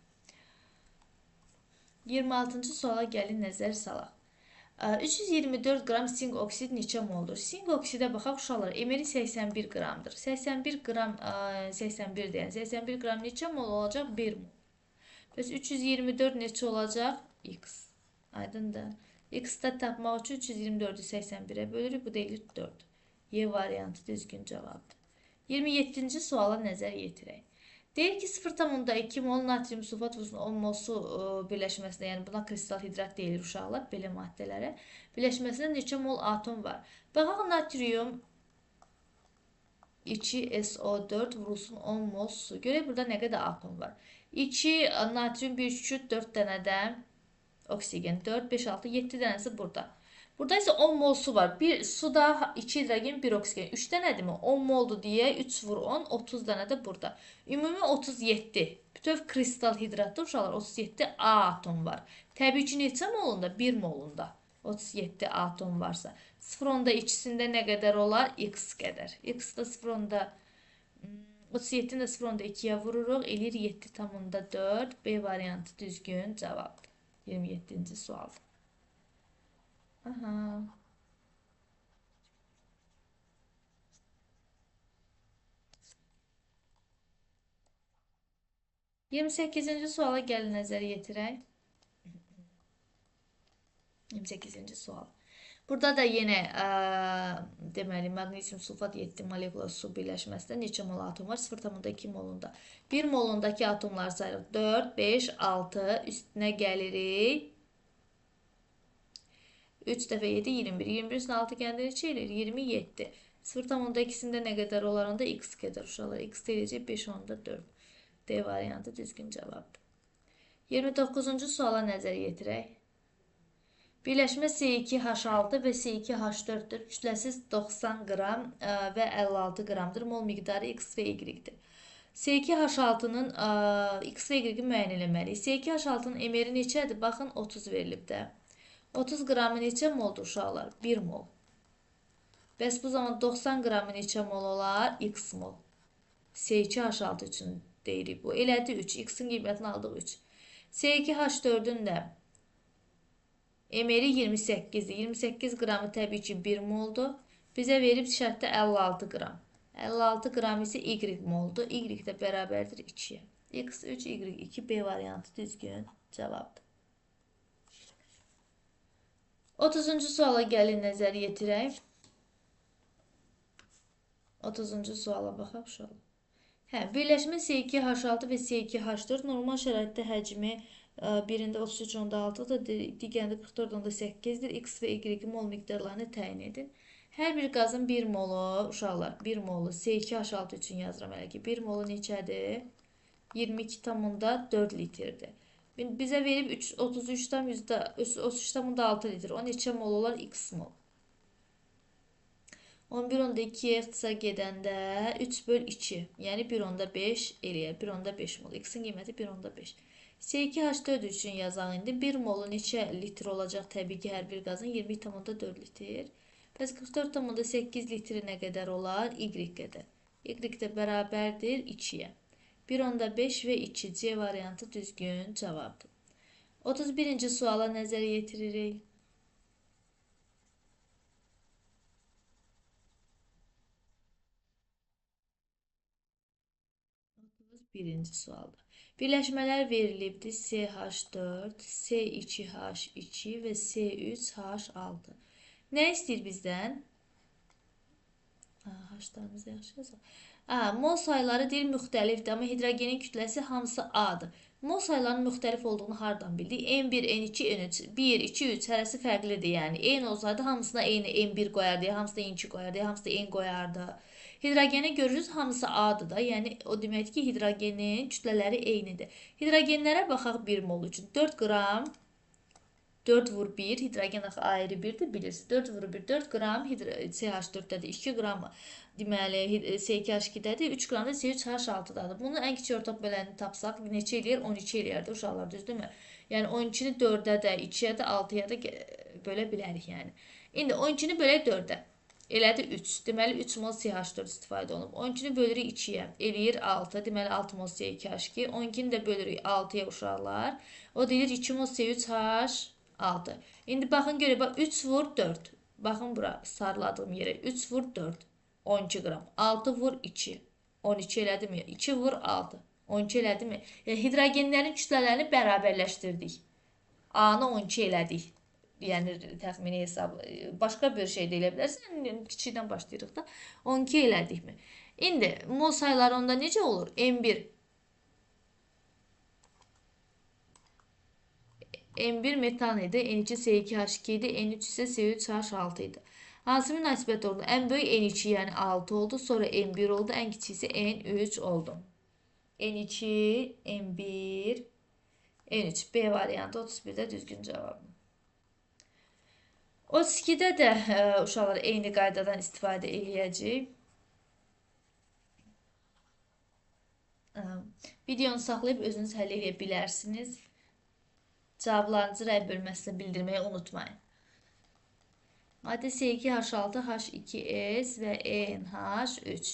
26-cı suala gəlin nəzər salaq. 324 qram sink oksid neçə moldur? Sink oksidə baxaq uşaqlar. Emeri 81 qramdır. 81 qram 81 deyən 81 qram neçə mol olacaq? 1 mol. Bəs 324 neçə olacaq? X. Aydındır. X-də tapmaq üçün 324-ü 81-ə bölürük. Bu deyilir 4. Y variantı düzgün cavabdır. 27-ci suala nəzər yetirək. Deyir ki 0,2 mol natrium sulfat vurulsun 10 mol su birləşməsində, yəni buna kristal hidrat deyilir uşaqlar, belə maddələrə. Birləşməsində neçə mol atom var? Baxaq natrium 2SO4 vurulsun 10 mol su. Görək burada nə qədər atom var. 2 natrium 1 küçük 4 dənədən oksigen 4, 5, 6, 7 dənəsi burada. Burada isə 10 mol su var. Bir suda 2 hidrogen, 1 oksigen. 3 dənədir mi? 10 moldur deyə 3 vur 10, 30 dənə də burada. Ümumi 37. Bütöv kristal hidratda uşaqlar 37 A atom var. Təbii ki, neçə molunda? 1 molunda. 37 atom varsa. 0,2-sində nə qədər olar? X qədər. X da 37-ni də 0,2-yə vururuq. Eləyir 7,4. B variantı düzgün cavabdır. 27-ci sual. Aha. Yirmi səkkizinci suala gəlin nəzər yetirək. 28-ci sual. Burada da yenə deməli maqnisium sulfat 7 molekula su birləşməsində neçə mol atom var? 0,2 molunda. 1 molundakı atomlar sayırıq. 4, 5, 6 üstünə gəlirik. 3 dəfə 7, 21. 21 üstünə 6 gəndə neçə eləyir? 27. 0,2-sində nə qədər olarında x qədər uşaqlar. X eləyəcək 5, onda 4. D variantı düzgün cavabdır. 29-cu suala nəzər yetirək. Birləşmə C2H6 və C2H4-dür. Kütləsi 90 qram və 56 qramdır. Mol miqdarı X və Y-dir. C2H6-nın X və Y-i müəyyən eləməliyik. C2H6-nın emeri neçədir? Baxın 30 verilib də. 30 qramı neçə moldur uşaqlar? 1 mol. Bəs bu zaman 90 qramı neçə mol olar? X mol. C2H6 üçün deyirik bu. Elədi 3. X-in qiymətini aldıq 3. C2H4-ün də emeri 28-dir. 28 qramı təbii ki 1 moldur. Bizə verib şərtdə 56 qram. 56 qram isə Y moldur. Y də bərabərdir 2-yə. X 3, Y 2, B variantı düzgün cavabdır. 30-cu suala gəlin nəzər yetirək. 30-cu suala baxaq uşaqlar. Birləşmə C2H6 və C2H4 normal şəraitdə həcmi birində 33,6-dır, digərində 44,8-dir. X və Y mol miqdarlarını təyin edin. Hər bir qazın 1 molu, uşaqlar, 1 molu C2H6 üçün yazıram hələ ki. 1 molu neçədir? 22,4 litrdir. Bizə verib 33,6 litr. O neçə mol olar? X mol. 11,2-yə ixtisar gedəndə 3/2, yəni 1,5 eləyər. 1,5 mol. X-in qiyməti 1,5. C2H4 üçün yazaq indi. 1 molu neçə litr olacaq? Təbii ki, hər bir qazın 20,4 litr. Bəs 44,8 litri nə qədər olar? Y qədər. Y də bərabərdir 2-yə. 1,5 və 2. C variantı düzgün cavabdır. 31-ci suala nəzər yetiririk. Birinci sualda. Birləşmələr verilibdir. CH4, C2H2 və C3H6. Nə istəyir bizdən? H-larımızı yaxşı yazaq. Mol sayları deyil müxtəlifdir, amma hidrogenin kütləsi hamısı A-dır. Mol saylarının müxtəlif olduğunu hardan bildik? N1, N2, N3, 1, 2, 3 hərəsi fərqlidir. Yəni, N olsaydı hamısına N1 qoyardı, hamısına N2 qoyardı, hamısına N qoyardı. Hidrogeni görürüz, hamısı A-dır da. Yəni, o demək ki, hidrogenin kütlələri eynidir. Hidrogenlərə baxaq 1 mol üçün. 4 qram, 4 vur 1, hidrogen axı ayrı 1-dir, bilirsiniz. 4 vur 1, 4 qram CH4-dədir, 2 qram deməli C2H2-dədir, 3 qram da C3H6-dadır. Bunu ən kiçik ortaq böləni tapsaq, neçə eləyir? 12 eləyərdi uşaqlar, düzdürmü? Yəni, 12-ni 4-ə də, 2-yə də, 6-ya da bölə bilərik, yəni. İndi 12-ni bölək 4-ə. Elədi 3. Deməli, 3 mol CH4 istifadə olunub. 12-ni bölürük 2-yə. Eləyir 6. Deməli, 6 mol C2H2. 12-ni də bölürük 6-ya uşaqlar. O deyir 2 mol C3H6. 6. İndi baxın görə, bax 3 vur 4. Baxın bura sarıladığım yerə. 3 vur 4. 12 qram. 6 vur 2. 12 elədimi? 2 vur 6. 12 elədimi? Yəni hidrogenlərin kütlələrini bərabərləşdirdik. A-nı 12 elədik. Yəni təxmini hesab. Başqa bir şey də elə bilərsən. Kiçikdən başlayırıq da. 12 elədikmi? İndi mol sayıları onda necə olur? M1 M1 metan idi, N2 S2H2 idi, N3 isə S3H6 idi. Hansı münasibət oldu? Ən böyük N2 yəni 6 oldu, sonra M1 oldu, ən kiçik isə N3 oldu. N2, M1, N3. B variantı 31-də düzgün cavabı. 32-də də uşaqlar eyni qaydadan istifadə eləyəcək. Videonu saxlayıb özünüz həll edə bilərsiniz. Cavablarınızı rəy bölməsində bildirməyi unutmayın. Maddə S2H6, H2S və NH3.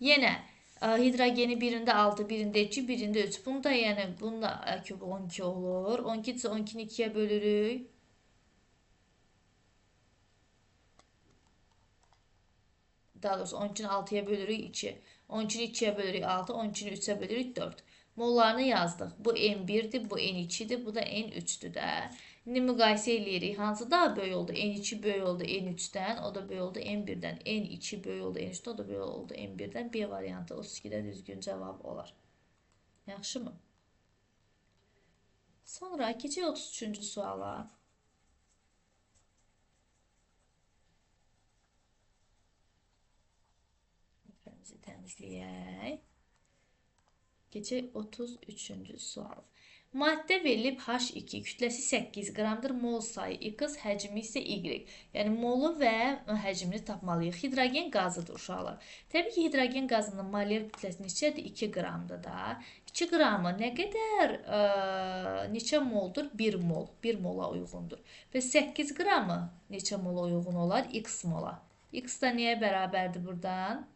Yenə hidrogeni birində 6, birində 2, birində 3. Bunu da yəni bununla küp 12 olur. 12 isə 12-ni 2-yə bölürük. Daha doğrusu 12-ni 6-ya bölürük 2. 12-ni 2-yə bölürük 6, 12-ni 3-ə bölürük 4. Mollarını yazdıq. Bu N1'dir, bu N2'dir, bu da N3'dür də. İndi müqayisə eləyirik. Hansı daha böyük oldu? N2 böyük oldu N3'dən, o da böyük oldu N1'dən. N2 böyük oldu N3'dən, o da böyük oldu N1'dən. B variantı 32-də düzgün cavab olar. Yaxşı mı? Sonra keçək 33-cü suala. Lütfəmizi təmizləyək. Keçək 33-cü sual. Maddə verilib H2, kütləsi 8 qramdır, mol sayı X, həcmi isə Y. Yəni molu və həcmini tapmalıyıq. Hidrogen qazıdır uşaqlar. Təbii ki, hidrogen qazının molyar kütləsi neçədir? 2 qramdır da. 2 qramı nə qədər, neçə moldur? 1 mol. 1 mola uyğundur. Və 8 qramı neçə mola uyğun olar? X mola. X da nəyə bərabərdir buradan?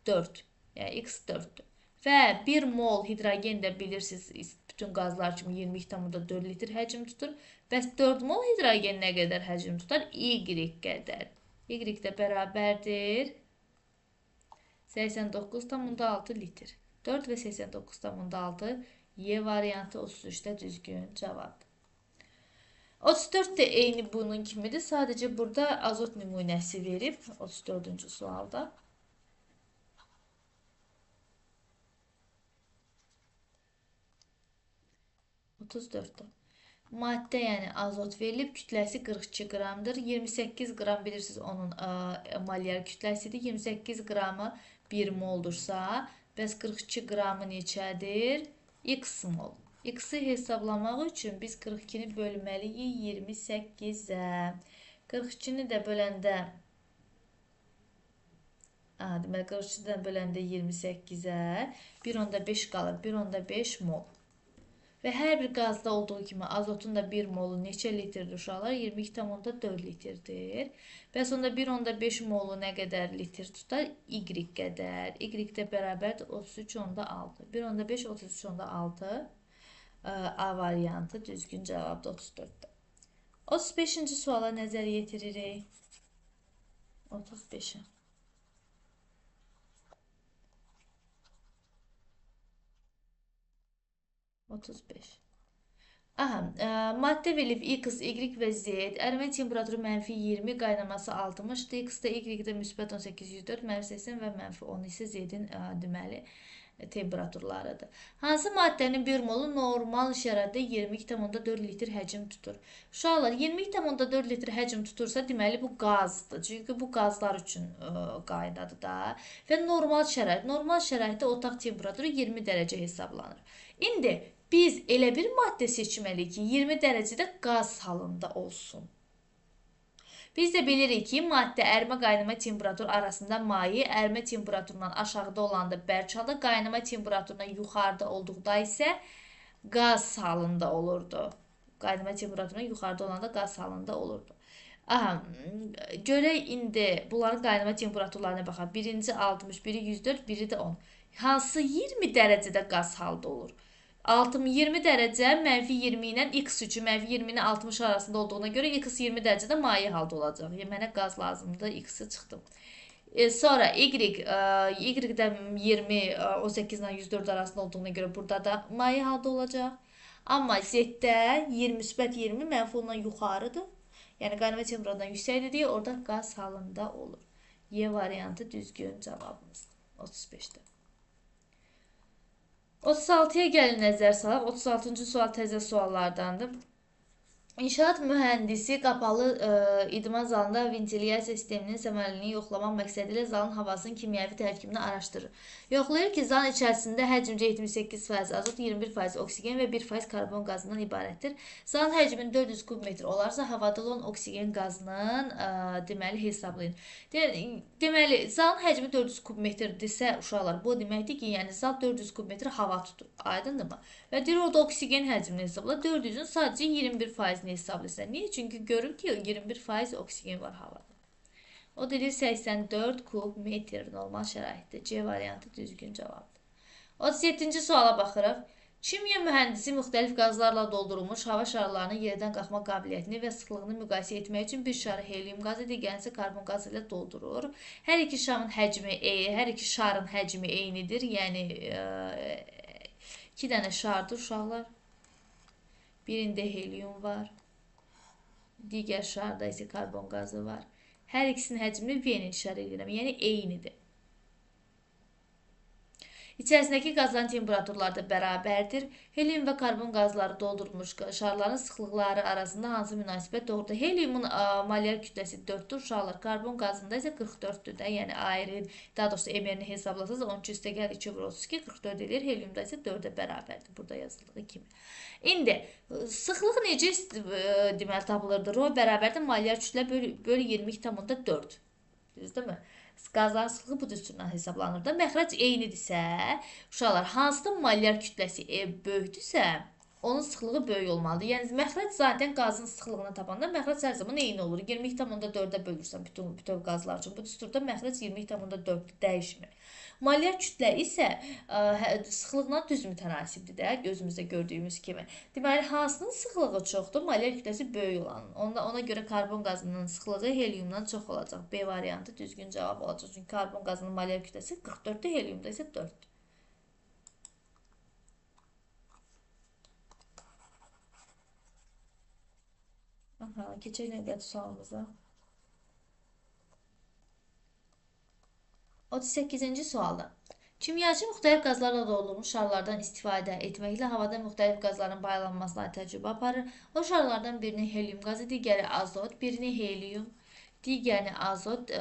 4. Yəni X 4-dür. Və 1 mol hidrogen də bilirsiniz, bütün qazlar kimi 22,4 litr həcm tutur. Bəs 4 mol hidrogen nə qədər həcm tutar? Y qədər. Y də bərabərdir 89,6 litr. 4 və 89,6 Y variantı 33-də düzgün cavabdır. 34 də eyni bunun kimidir. Sadəcə burada azot nümunəsi verib 34-cü sualda. 34'də. Maddə, yəni azot verilib, kütləsi 42 qramdır. 28 qram bilirsiniz onun molyar kütləsidir. 28 qramı 1 moldursa, bəs 42 qramı neçədir? X mol. X-i hesablamaq üçün biz 42-ni bölməliyik 28-ə. 42-ni də böləndə deməli 42-dən böləndə 28-ə 1,5 qalır. 1,5 mol. Və hər bir qazda olduğu kimi azotun da 1 molu neçə litrdir uşaqlar? 22,4 litrdir. Bəs onda 1,5 molu nə qədər litr tutar? Y qədər. Y də bərabərdir 33,6. 1,5 33,6 A variantı düzgün cavabdır 34-də. 35-ci suala nəzər yetiririk. 35-ə. Maddə verilib X, Y və Z. Ərimə temperaturu -20, qaynaması 60-dır. X-də, Y-də müsbət 18, 104, -80 və -10 isə Z-in deməli temperaturlarıdır. Hansı maddənin 1 molu normal şəraitdə 22,4 litr həcm tutur? Uşaqlar, 22,4 litr həcm tutursa, deməli bu qazdır. Çünki bu qazlar üçün qaydadır da. Və normal şəraitdə otaq temperaturu 20 dərəcə hesablanır. İndi biz elə bir maddə seçməliyik ki, 20 dərəcədə qaz halında olsun. Biz də bilirik ki, maddə ərimə qaynama temperaturu arasında maye, ərimə temperaturundan aşağıda olanda bərk halda, qaynama temperaturundan yuxarıda olduqda isə qaz halında olurdu. Qaynama temperaturundan yuxarıda olanda qaz halında olurdu. Görək indi bunların qaynama temperaturlarına baxaq. Birinci 60, biri 104, biri də 10. Hansı 20 dərəcədə qaz halda olur? 20 dərəcə -20 ilə x3-ü -20 ilə 60 arasında olduğuna görə x 20 dərəcədə maye halda olacaq. Yəni mənə qaz lazımdır, x-i çıxdım. Sonra y-də 20 18 ilə 104 arasında olduğuna görə burada da maye halda olacaq. Amma z-də 20 mənfi ondan yuxarıdır. Yəni qaynama temperaturadan yüksəkdir deyə orada qaz halında olur. Y variantı düzgün cavabımız 35-də. 36-ya gəlin nəzər salaq. 36-cı sual təzə suallardandır. İnşaat mühəndisi qapalı idman zalında ventilyasiya sisteminin səmərəliliyini yoxlamaq məqsədilə zalın havasının kimyəvi tərkibini araşdırır. Yoxlayır ki, zalın içərisində həcmcə 78% azot, 21% oksigen və 1% karbon qazından ibarətdir. Zalın həcminin 400 kub metr olarsa, havada olan oksigen qazının deməli hesablayın. Deməli, zalın həcmi 400 kub metrdirsə, uşaqlar, bu deməkdir ki, yəni zal 400 kub metr hava tutur. Aydındır mı? Və deyir, orada oksigen həcmini hesabla. 400-ün sadəcə 21%-ni hesablayırsan. Niyə? Çünki görür ki, 21% oksigen var havada. O deyir 84 kub metr normal şəraitdə. C variantı düzgün cavabdır. 37-ci suala baxırıq. Kimya mühəndisi müxtəlif qazlarla doldurulmuş hava şarlarının yerdən qalxma qabiliyyətini və sıxlığını müqayisə etmək üçün bir şarı helium qazı, digərini isə karbon qazı ilə doldurur. Hər iki şarın həcmi eynidir. Yəni 2 dənə şardır uşaqlar. Birində helium var. Digər şarda isə karbon qazı var. Hər ikisinin həcmini V-nin işarə edirəm. Yəni eynidir. İçərisindəki qazların temperaturları da bərabərdir. Helium və karbon qazları doldurulmuş şarların sıxlıqları arasında hansı münasibət doğrudur? Heliumun molyar kütləsi 4-dür uşaqlar. Karbon qazında isə 44-dür də. Yəni ayrı, daha doğrusu MR-ni hesablasanız 12 üstə gəl 2 vur 32 44 edir. Heliumda isə 4-ə bərabərdir. Burada yazıldığı kimi. İndi sıxlıq necə deməli tapılırdı? Rho bərabərdir molyar kütlə bölü 22,4. Düzdürmü? Qazların sıxlığı bu düsturla hesablanır da. Məxrəc eynidirsə, uşaqlar, hansıda molyar kütləsi böyükdürsə, onun sıxlığı böyük olmalıdır. Yəni məxrəc zaten qazın sıxlığını tapanda məxrəc hər zaman eyni olur. 22,4-ə bölürsən bütün qazlar üçün. Bu düsturda məxrəc 22,4 dəyişmir. Molyar kütlə isə sıxlıqla düz mütənasibdir də, gözümüzdə gördüyümüz kimi. Deməli, hansının sıxlığı çoxdur? Molyar kütləsi böyük olanın. Ona görə karbon qazının sıxlığı heliumdan çox olacaq. B variantı düzgün cavab olacaq. Çünki karbon qazının molyar kütləsi 44-dür, heliumda isə 4-dür. Keçək növbəti sualımıza. 38-ci sualda. Kimyaçı müxtəlif qazlarla doldurulmuş şarlardan istifadə etməklə havada müxtəlif qazların paylanmasına təcrübə aparır. O şarlardan birini helium qazı, digəri azot, birini helium, digərini azot,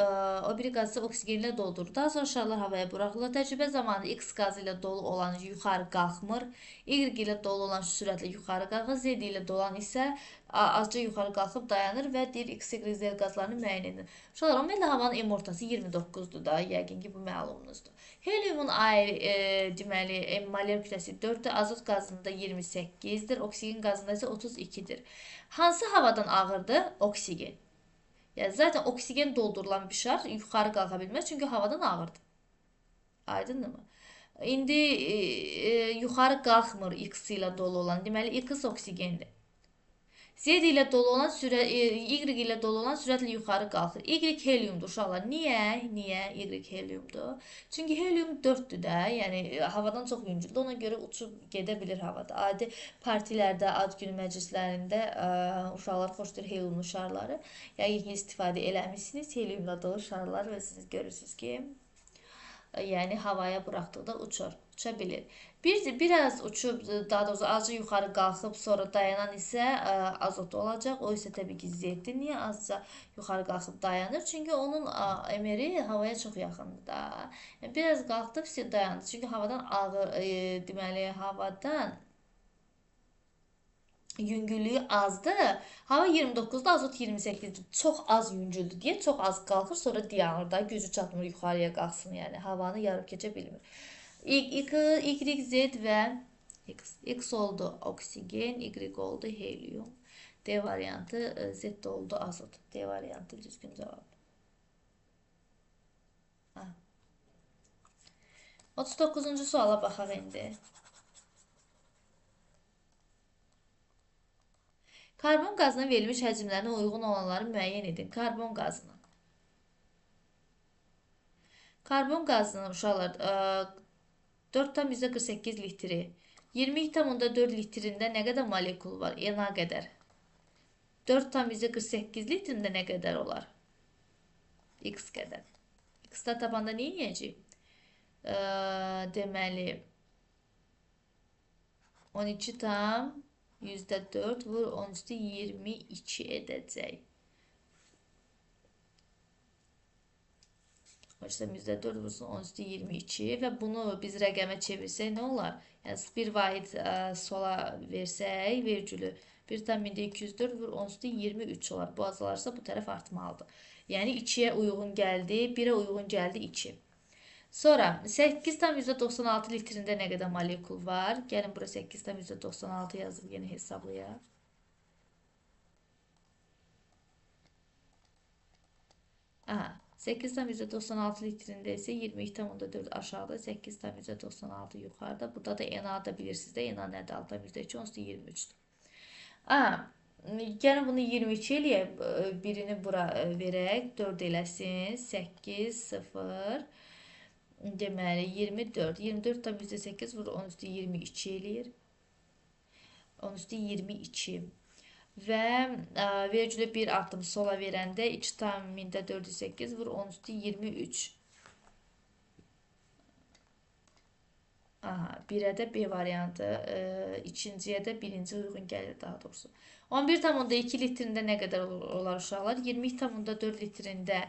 o biri qazı oksigenlə doldurur. Daha sonra şarlar havaya buraxılır. Təcrübə zamanı X qazı ilə dolu olan yuxarı qalxmır, Y ilə dolu olan sürətlə yuxarı qalxır, Z ilə dolan isə azca yuxarı qalxıb dayanır və deyir X, Y, Z qazlarını müəyyən edir. Uşaqlar, ümumiyyətlə havanın M-ortası 29-dur da, yəqin ki, bu məlumunuzdur. Heliumun deməli, molyar kütləsi 4-dür, azot qazında 28-dir, oksigen qazında isə 32-dir. Hansı havadan ağırdır? Oksigen. Yəni, zaten oksigen doldurulan bir şar yuxarı qalxa bilməz, çünki havadan ağırdır. Aydındır mı? İndi yuxarı qalxmır X ilə dolu olan, deməli, X oksigendir. Z ilə dolu olan Y ilə dolu olan sürətlə yuxarı qalxır. Y heliumdur uşaqlar. Niyə? Y heliumdur? Çünki helium 4-dür də, yəni havadan çox yüngüldür. Ona görə uçub gedə bilir havada. Adi partilərdə, ad günü məclislərində uşaqlar xoşdur heliumlu şarları. Yəqin ki, istifadə eləmişsiniz. Heliumla dolu şarları və siz görürsünüz ki, yəni havaya buraxdıqda uçur, uça bilir. Biraz uçub, daha doğrusu azca yuxarı qalxıb, sonra dayanan isə azot olacaq. O isə təbii ki, Z-dir. Niyə azca yuxarı qalxıb dayanır? Çünki onun MR-i havaya çox yaxındır da. Yəni, biraz qalxdı, dayandı. Çünki havadan ağır, deməli, havadan yüngüllüyü azdır. Hava 29-da, azot 28-dir. Çox az yüngüldür deyə çox az qalxır, sonra dayanır da, gücü çatmır yuxarıya qalxsın, yəni havanı yarıb keçə bilmir. Y, Z və X oldu oksigen, Y oldu helium. D variantı, Z oldu azot. D variantı düzgün cavab. 39-cu suala baxaq indi. Karbon qazına verilmiş həcmlərinə uyğun olanları müəyyən edin. Karbon qazını. Karbon qazının uşaqlar 4,48 litri. 22,4 litrində nə qədər molekul var? Na qədər. 4,48 litrində nə qədər olar? X qədər. X-da tapanda nə edəcəyik? Deməli 12 tam %4 vur 10 üstü 22 edəcək. %4 vursun 10 üstü 22 və bunu biz rəqəmə çevirsək nə olar? Yəni bir vahid sola versək, vergülü 1,204 vur 10 üstü 23 olar. Bu azalarsa bu tərəf artmalıdır. Yəni 2-yə uyğun gəldi, 1-ə uyğun gəldi 2. Sonra 8,96 litrində nə qədər molekul var? Gəlin bura 8,96 yazıb yenə hesablayaq. Aha. 8,96 litrində isə 22,4 aşağıda, 8,96 yuxarıda. Burada da Na da bilirsiniz də, Na nədir? 6,2, onsuz da 23-dür. Gəlin bunu 22 eləyək, birini bura verək, 4 eləsin, 8, 0, deməli 24, 24,8 vur 10 üstü 22 eləyir, 10 üstü 22. Və vergülü bir addım sola verəndə 2,408 vur 10 üstü 23. Birə də B variantı, ikinciyə də birinci uyğun gəlir daha doğrusu. 11,2 litrində nə qədər olar uşaqlar? 22,4 litrində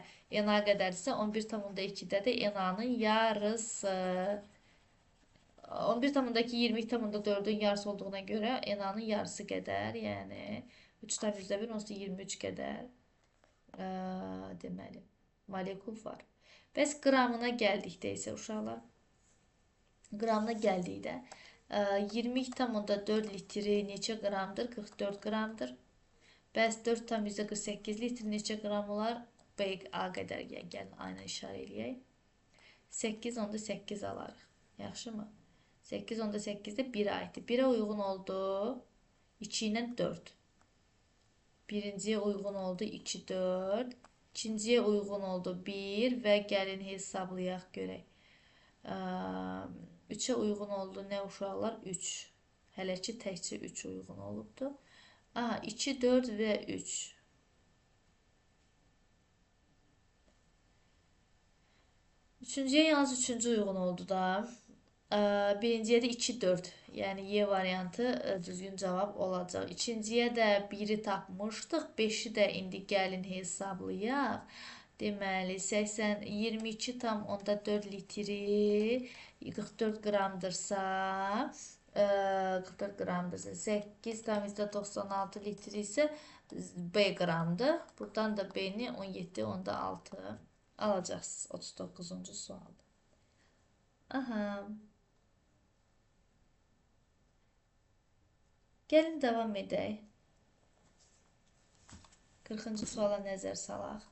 Na qədərsə 11,2-də də Na'nın yarısı. 11,2 22,4-ün yarısı olduğuna görə Na'nın yarısı qədər, yəni 3,1 onsuz 23 qədər deməli molekul var. Bəs qramına gəldikdə isə uşaqlar, qramına gəldikdə 22,4 litri neçə qramdır? 44 qramdır. Bəs 4,48 litri neçə qram olar? A qədər gəlin aynen işarə eləyək. 8 onda 8 alarıq. Yaxşımı? 8 onda 8-də 1-ə aiddir. 1-ə uyğun oldu 2 ilə 4. Birinciyə uyğun oldu 2, 4. İkinciyə uyğun oldu 1 və gəlin hesablayaq görək. 3-ə uyğun oldu nə uşaqlar? 3. Hələ ki təkcə 3 uyğun olubdur. 2, 4 və 3. Üçüncüyə yalnız 3-cü uyğun oldu da. Birinciyə də 2, 4. Yəni Y variantı düzgün cavab olacaq. İkinciyə də 1-i tapmışdıq. 5-i də indi gəlin hesablayaq. Deməli 22,4 litri 44 qramdırsa 8,96 litri isə B qramdır. Buradan da B-ni 17, onda 6 alacaqsınız 39-cu sualda. Gəlin davam edək. 40-cı suala nəzər salaq.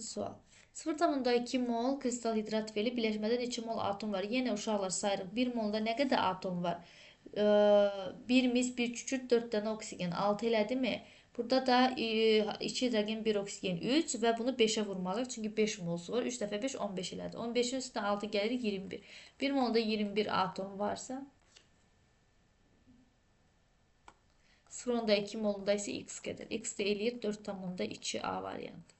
Sual. 0,2 mol kristal hidrat verili birləşmədə neçə mol atom var? Yenə uşaqlar sayırıq. 1 molda nə qədər atom var? 1 mis, 1 kükürt, 4 dənə oksigen. 6 elədi mi? Burada da 2 hidrogen, 1 oksigen, 3 və bunu 5-ə vurmalıyıq. Çünki 5 molsu var. 3 dəfə 5, 15 elədi. 15-in üstünə 6 gəlir, 21. 1 molda 21 atom varsa 0,2 molunda isə X qədər. X də eləyir 4,2 A variantı.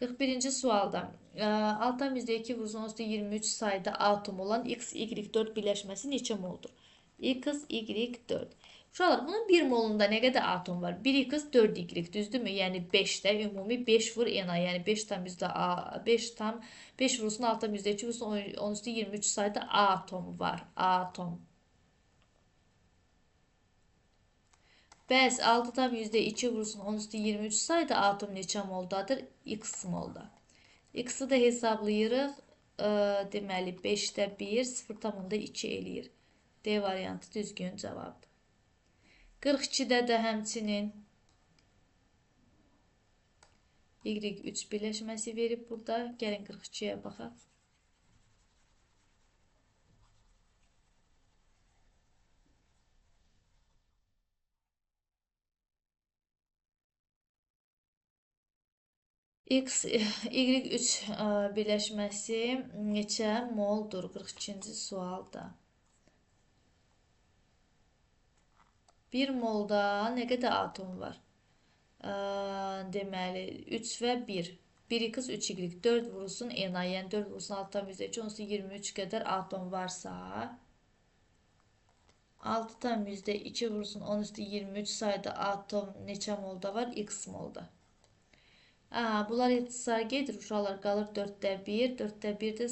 41-ci sualda 6,2 vursun 23 sayda atom olan X, Y4 birləşməsi neçə moldur? X, Y4. Uşaqlar, bunun 1 molunda nə qədər atom var? 1X, 4Y, düzdürmü? Yəni 5-də ümumi 5 vur Na, yəni 5 vursun 6,2 vursun 23 sayda atom var. Atom. Bəs 6,2 vursun 23 sayda atom neçə moldadır? X molda. X-i də hesablayırıq. Deməli 5-də 1, 0,2 eləyir. D variantı düzgün cavabdır. 42-də də həmçinin Y3 birləşməsi verib burada. Gəlin 42-yə baxaq. Y3 birləşməsi neçə moldur? 42-ci sualda. 1 molda nə qədər atom var? Deməli 3 və 1. 1x 3y 4 vurulsun na, yəni 4 vurulsun 6/2 onsuz 23 qədər atom varsa 6/2 vurulsun 10 üstü 23 sayda atom neçə molda var? X molda. Bunlar ixtisar gedir, uşaqlar qalır 4-də 1, 4-də 1 də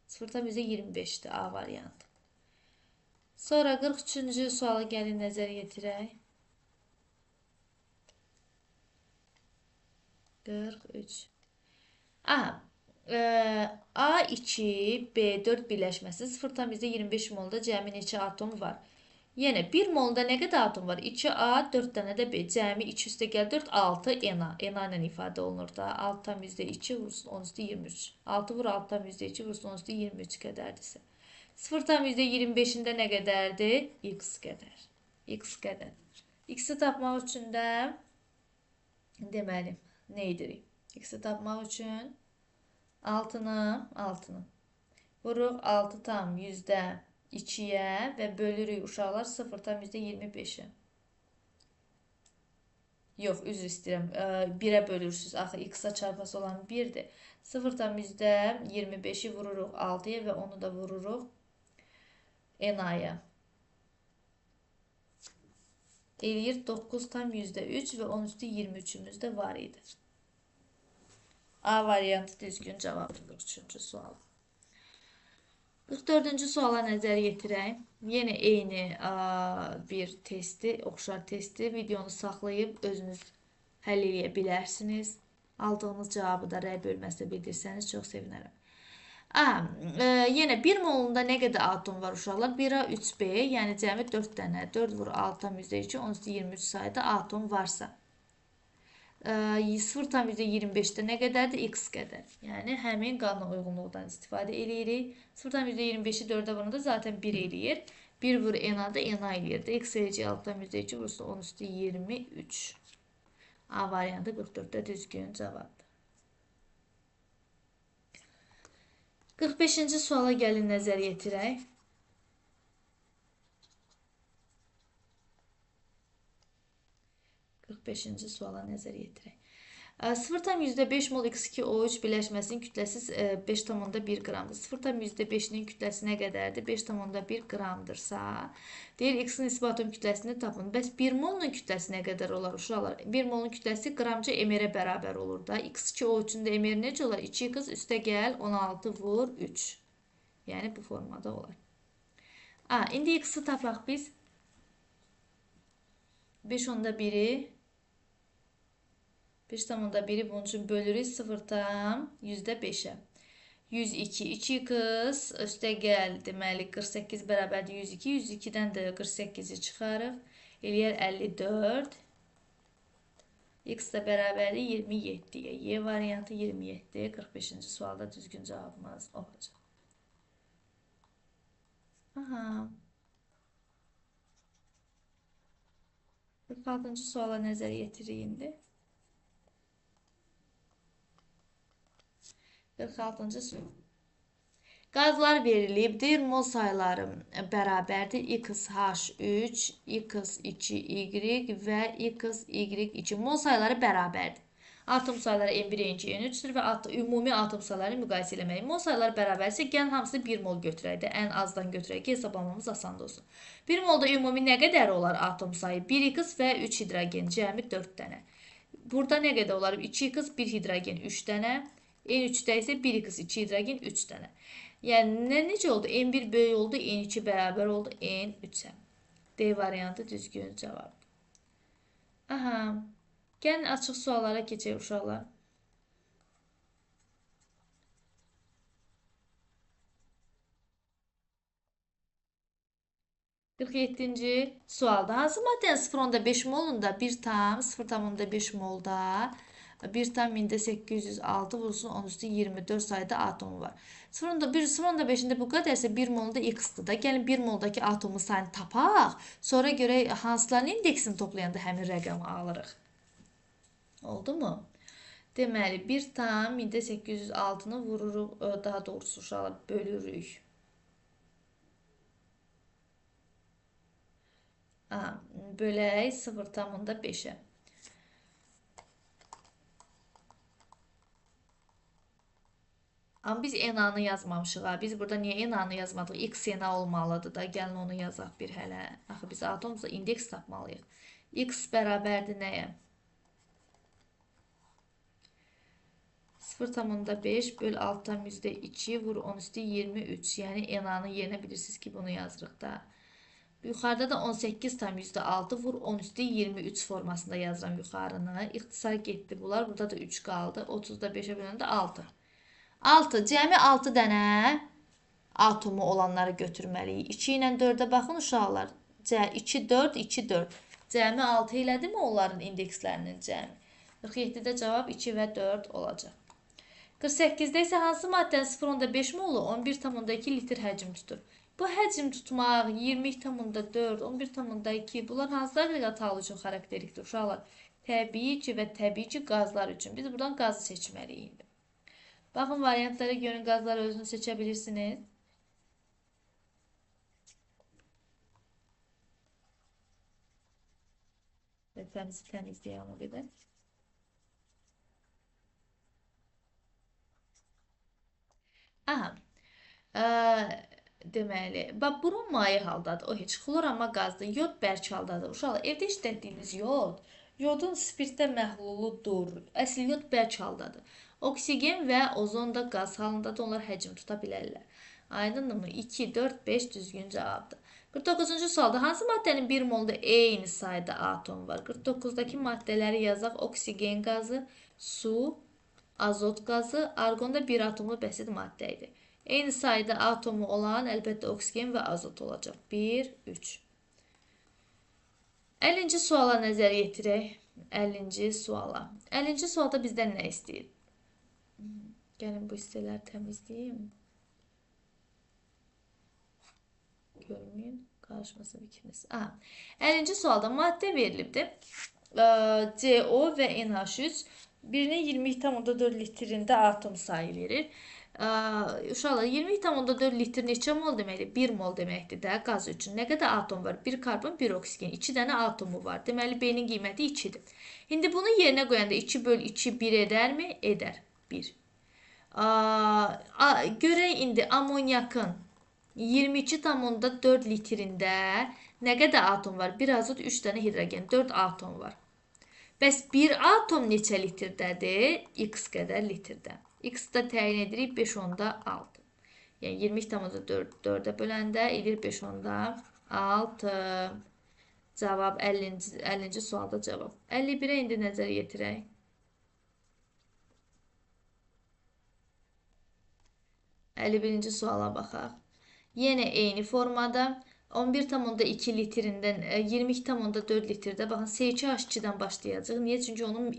0,25-dir A variantı. Sonra 43-cü suala gəlin nəzər yetirək. 43. A2, B4 birləşməsi 0,25 molda cəmi neçə atom var? Yenə 1 molda nə qədər atom var? 2A, 4 dənə də B. Cəmi 2 üstə gəl 4, 6 Na. Na ilə ifadə olunur da. 6/2 vurulsun 10 üstə 23. 6 vur 6/2 vurulsun 10 üstə 23 qədərdirsə. 0,25-də nə qədərdir? X qədər. X qədər. X-i tapmaq üçün də deməli, nə edirik? X-i tapmaq üçün 6-nı vuruq 6/100-2-yə və bölürük uşaqlar 0,25-ə. Yox, üzr istəyirəm. 1-ə bölürsünüz. Axı x-a çarpası olan 1-dir. 0,25-i vururuq 6-ya və onu da vururuq na-ya. Eləyir 9/3 və 10 üstü 23-ümüz də var idi. A variantı düzgün cavabdır 43-cü sual. 44-cü suala nəzər yetirək. Yenə eyni bir testi, oxşar testi. Videonu saxlayıb özünüz həll edə bilərsiniz. Aldığınız cavabı da rəy bölməsində bildirsəniz çox sevinərəm. Yenə 1 molunda nə qədər atom var uşaqlar? 1A 3B, yəni cəmi 4 dənə. 4 vur 6/2, 10 üstü 23 sayda atom varsa. 0,25-də nə qədərdir? X qədər. Yəni, həmin qanuna uyğunluqdan istifadə edirik. 0,25-i 4-ə vuranda zaten 1 eləyir. 1 vur na-da na eləyir. X eləyəcək 6/2 vurulsun 10 üstü 23. A variantı 44-də düzgün cavabdır. 45-ci suala gəlin nəzər yetirək. 45-ci suala nəzər yetirək. 0,5 mol X2O3 birləşməsinin kütləsi 5,1 qramdır. 0,5-nin kütləsi nə qədərdir? 5,1 qramdırsa, deyir X-in nisbi atom kütləsini tapın. Bəs 1 molun kütləsi nə qədər olar uşaqlar? 1 molun kütləsi qramca mR-ə bərabər olur da. X2O3-ün də mR necə olar? 2x üstə gəl 16 vur 3. Yəni bu formada olar. İndi X-i tapaq biz. 5/1-i 5/1-i bunun üçün bölürük 0,5-ə. 102, 2x üstə gəl, deməli 48 bərabərdir 102. 102-dən də 48-i çıxarıq. Eləyər 54. X da bərabərdir 27-yə. Y variantı 27. 45-ci sualda düzgün cavabımız olacaq. 46-cı suala nəzər yetiririk indi. 46-cı sual. Qazlar verilibdir. Mol sayıları bərabərdir. XH3, X2Y və XY2. Mol sayıları bərabərdir. Atom sayıları N1, N2, N3-dür və ümumi atom sayılarını müqayisə eləməliyik. Mol sayıları bərabərsə, gəlin hamısını 1 mol götürək də, ən azdan götürək ki, hesablamamız asan olsun. 1 molda ümumi nə qədər olar atom sayı? 1x və 3 hidrogen, cəmi 4 dənə. Burada nə qədər olar? 2x, 1 hidrogen, 3 dənə. N3-də isə 1x, 2 hidrogen, 3 dənə. Yəni, necə oldu? N1 böyük oldu, N2 bərabər oldu, N3-ə. D variantı düzgün cavab. Gəlin açıq suallara keçək uşaqlar. 47-ci sualda hansı maddənin 0,5 molunda 1 tam 0,5 molda 1 tam 1806 vurulsun 10 üstü 24 sayda atomu var. 0,5'ində bu qədərsə 1 molunda x-dır da. Gəlin 1 moldakı atomun sayını tapaq. Sonra görə hansıların indeksini toplayanda həmin rəqəmi alırıq. Oldu mu? Deməli 1 tam 1806-nı vururuq, daha doğrusu uşaqlar bölürük. Bölək 0,5'e. Amma biz ENA-nı yazmamışıq. Biz burada niyə ENA-nı yazmadıq? X ENA olmalıdır da. Gəlin onu yazaq bir hələ. Axı biz atomuzda indeks tapmalıyıq. X bərabərdir nəyə? 0,5 böl 6,2 vur 10 üstü 23. Yəni ENA-nı yerinə bilirsiniz ki, bunu yazırıq da. Yuxarıda da 18,6 vur 10 üstü 23 formasında yazıram yuxarını. İxtisar getdi bunlar. Burada da 3 qaldı. 30'da 5'e böləndə 6. 6. Cəmi 6 dənə atomu olanları götürməliyik. 2 ilə 4'ə baxın uşaqlar. 2, 4, 2, 4. Cəmi 6 ilədir mi onların indekslərinin cəmi? 47'də cavab 2 və 4 olacaq. 48'də isə hansı maddənin 0,5 molu 11,2 litr həcm tutur? Bu həcm tutmaq 20,4, 11,2 bunlar hansı aqreqat halı üçün xarakterikdir uşaqlar? Təbii ki və təbii ki qazlar üçün. Biz buradan qazı seçməliyik. Baxın variantlara görün, qazları özünüz seçə bilirsiniz. Təmizləyək onu qədər. Aha. Deməli, bax brom maye haldadır. O heç xlor amma qazdır. Yod bərk haldadır. Uşaqlar, evdə işlətdiyiniz yod, yodun spirtdə məhluludur. Əsl yod bərk haldadır. Oksigen və ozon da qaz halındadır. Onlar həcm tuta bilərlər. Aydınmı? 2, 4, 5 düzgün cavabdır. 49-cu sualda hansı maddənin 1 molda eyni sayda atom var? 49'daki maddələri yazaq. Oksigen qazı, su, azot qazı, arqonda bir atomlu bəsit maddə idi. Eyni sayda atomu olan əlbəttə oksigen və azot olacaq. 1, 3. 50-ci suala nəzər yetirək. 50-ci suala. 50-ci sualda bizdən nə istəyir? Gəlin bu hissələri təmizləyim. Görməyin. Qarışmasın ikiniz. 50-ci sualda maddə verilibdir. CO və NH3 birinin 22,4 litrində atom sayı verir. Uşaqlar 22,4 litr neçə mol deməkdir? 1 mol deməkdir də qaz üçün. Nə qədər atom var? 1 karbon, 1 oksigen. 2 dənə atomu var. Deməli B-nin qiyməti 2-dir. İndi bunu yerinə qoyanda 2 böl 2 1 edərmi? Edər. 1. Görək indi amonyakın 22,4 litrində nə qədər atom var? 1 azot, 3 dənə hidrogen, 4 atom var. Bəs 1 atom neçə litrdədir? X qədər litrdə. X-da təyin edirik 5/6. Yəni 22,4'ə böləndə edir 5/6. Cavab 50-ci sualda cavab. 51'ə indi nəzər yetirək. 51-ci suala baxaq. Yenə eyni formada 11,2 litrindən 22,4 litrdə baxın C2H2-dən başlayacaq. Niyə? Çünki onun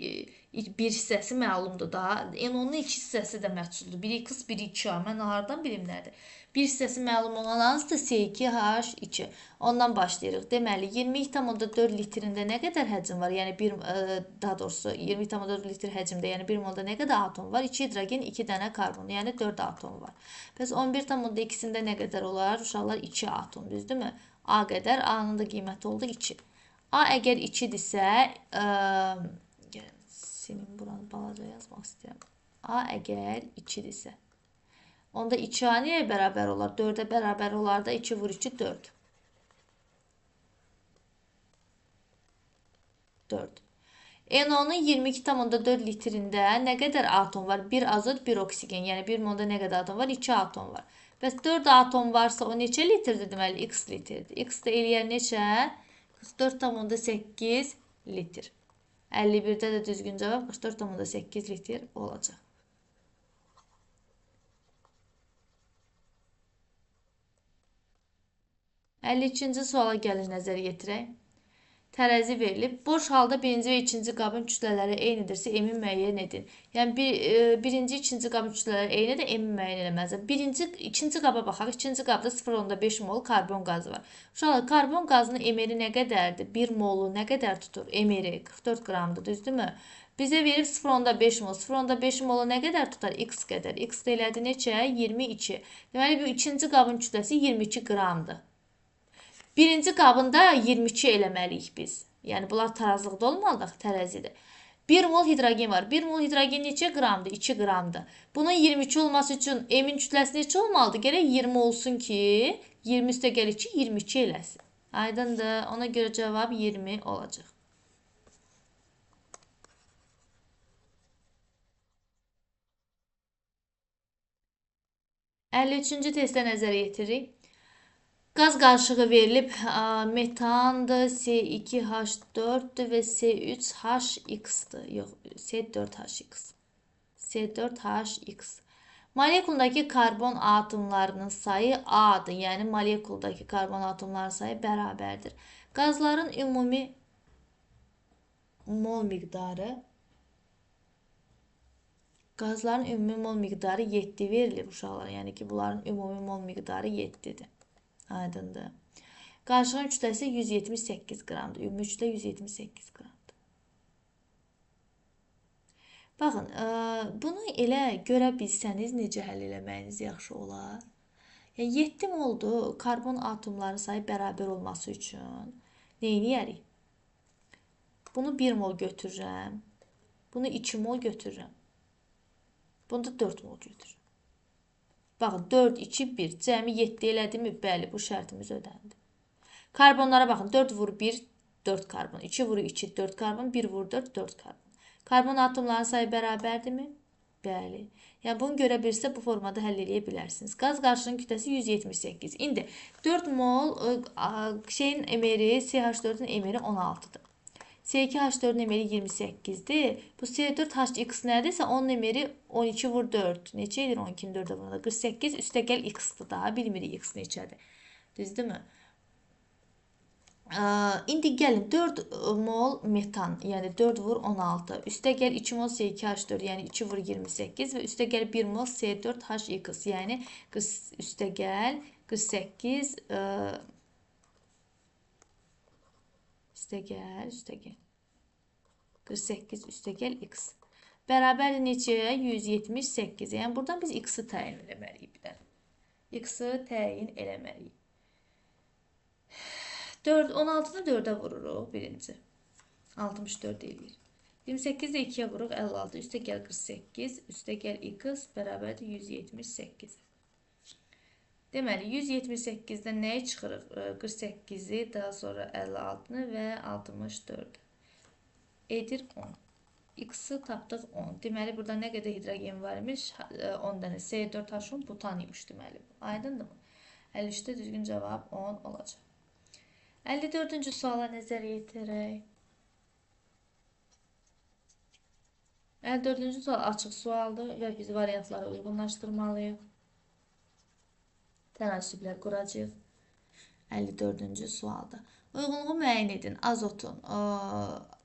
bir hissəsi məlumdur da. NO-nun 2 hissəsi də məhsuldur. Biri X, biri 2A. Mən hardan bilim nədir? Bir hissəsi məlum olan hansıdır? C2H2. Ondan başlayırıq. Deməli 22,4 litrində nə qədər həcm var? Yəni daha doğrusu 22,4 litr həcmdə, yəni 1 molda nə qədər atom var? 2 hidrogen, 2 dənə karbon, yəni 4 atom var. Bəs 11,2'sində nə qədər olar? Uşaqlar 2 atom, düzdürmü? A qədər, A-nın da qiyməti oldu 2. A əgər 2-dirsə, senin buranı balaca yazmaq istəyirəm. A əgər 2-dirsə, onda 2A niyə bərabər olar? 4'ə bərabər olar da 2 vur 2, 4. 4. NO-nun 22,4 litrində nə qədər atom var? 1 azot, 1 oksigen. Yəni 1 molda nə qədər atom var? 2 atom var. Bəs 4 atom varsa o neçə litrdir? Deməli X litrdir. X da eləyər neçə? 44,8 litr. 51'də də düzgün cavab 44,8 litr olacaq. 52-ci suala gəlin nəzər yetirək. Tərəzi verilib. Boş halda birinci və ikinci qabın kütlələri eynidirsə, M-i müəyyən edin. Yəni birinci, ikinci qabın kütlələri eynidir, M-i müəyyən eləməlidir. İkinci qaba baxaq. İkinci qabda 0,5 mol karbon qazı var. Uşaqlar, karbon qazının emeri nə qədərdir? 1 molu nə qədər tutur? Emeri 44 qramdır, düzdürmü? Bizə verib 0,5 mol. 0,5 molu nə qədər tutar? X qədər. X də elədi neçə? 22. Deməli, bu ikinci qabın kütləsi 22 qramdır. Birinci qabında 22 eləməliyik biz. Yəni, bunlar tarazlıqda olmalıdır, tərəzidir. 1 mol hidrogen var. 1 mol hidrogen neçə qramdır? 2 qramdır. Bunun 22 olması üçün M-in kütləsi neçə olmalıdır? Gərək 20 olsun ki, 20 üstə gəl 2, 22 eləsin. Aydındır. Ona görə cavab 20 olacaq. Üçüncü testə nəzərə yetiririk. Qaz qarışığı verilib, metandır, C2H4-dür və C3HX-dır. Yox, C4HX. C4HX. Molekuldakı karbon atomlarının sayı A-dır. Yəni, molekuldakı karbon atomlarının sayı bərabərdir. Qazların ümumi mol miqdarı 7 verilib uşaqlar. Yəni ki, bunların ümumi mol miqdarı 7-dir. Aydındır. Qarışığın kütləsi 178 qramdır. Ümumi kütlə 178 qramdır. Baxın, bunu elə görə bilsəniz necə həll eləməyiniz yaxşı olar. Yəni, 7 moldur karbon atomları sayı bərabər olması üçün neyniyərik? Bunu 1 mol götürürəm. Bunu 2 mol götürürəm. Bunu da 4 mol götürürəm. Baxın, 4, 2, 1. Cəmi 7 elədimi? Bəli, bu şərtimiz ödəndi. Karbonlara baxın. 4 vur 1, 4 karbon. 2 vur 2, 4 karbon. 1 vur 4, 4 karbon. Karbon atomlarının sayı bərabərdirmi? Bəli. Yəni, bunu görə bilirsə, bu formada həll edə bilərsiniz. Qaz qarışığının kütləsi 178. İndi 4 mol şeyin emeri, CH4-ün emeri 16-dır. C2H4-ün emeri 28-dir. Bu C4HX nədirsə, onun emeri 12 vur 4. Neçə edir? 12-nin 4-ə vuranda 48. Üstə gəl X-dır daha. Bilmirik X neçədir. Düzdürmü? İndi gəlin 4 mol metan, yəni 4 vur 16. Üstə gəl 2 mol C2H4, yəni 2 vur 28 və üstə gəl 1 mol C4HX, yəni üstə gəl 48 üstə gəl 48 üstə gəl X. Bərabərdir neçəyə? 178. Yəni, buradan biz X-ı təyin eləməliyik bir dənə. X-ı təyin eləməliyik. 16-da 4-ə vururuq birinci. 64 eləyir. 28-də 2-yə vururuq 56. Üstə gəl 48. Üstə gəl X bərabərdir 178. Deməli, 178-dən nəyi çıxırıq? 48-i, daha sonra 56-nı və 64-ü. Edir 10. X-ı tapdıq 10. Deməli, burada nə qədər hidrogen var imiş? 10 dənə. C4H10 butan imiş deməli. Aydındır mı? 53-də düzgün cavab 10 olacaq. 54-cü suala nəzər yetirək. 54-cü sual açıq sualdır və biz variantları uyğunlaşdırmalıyıq. Tənasüblər quracaq. 54-cü sualda. Uyğunluğu müəyyən edin. Azotun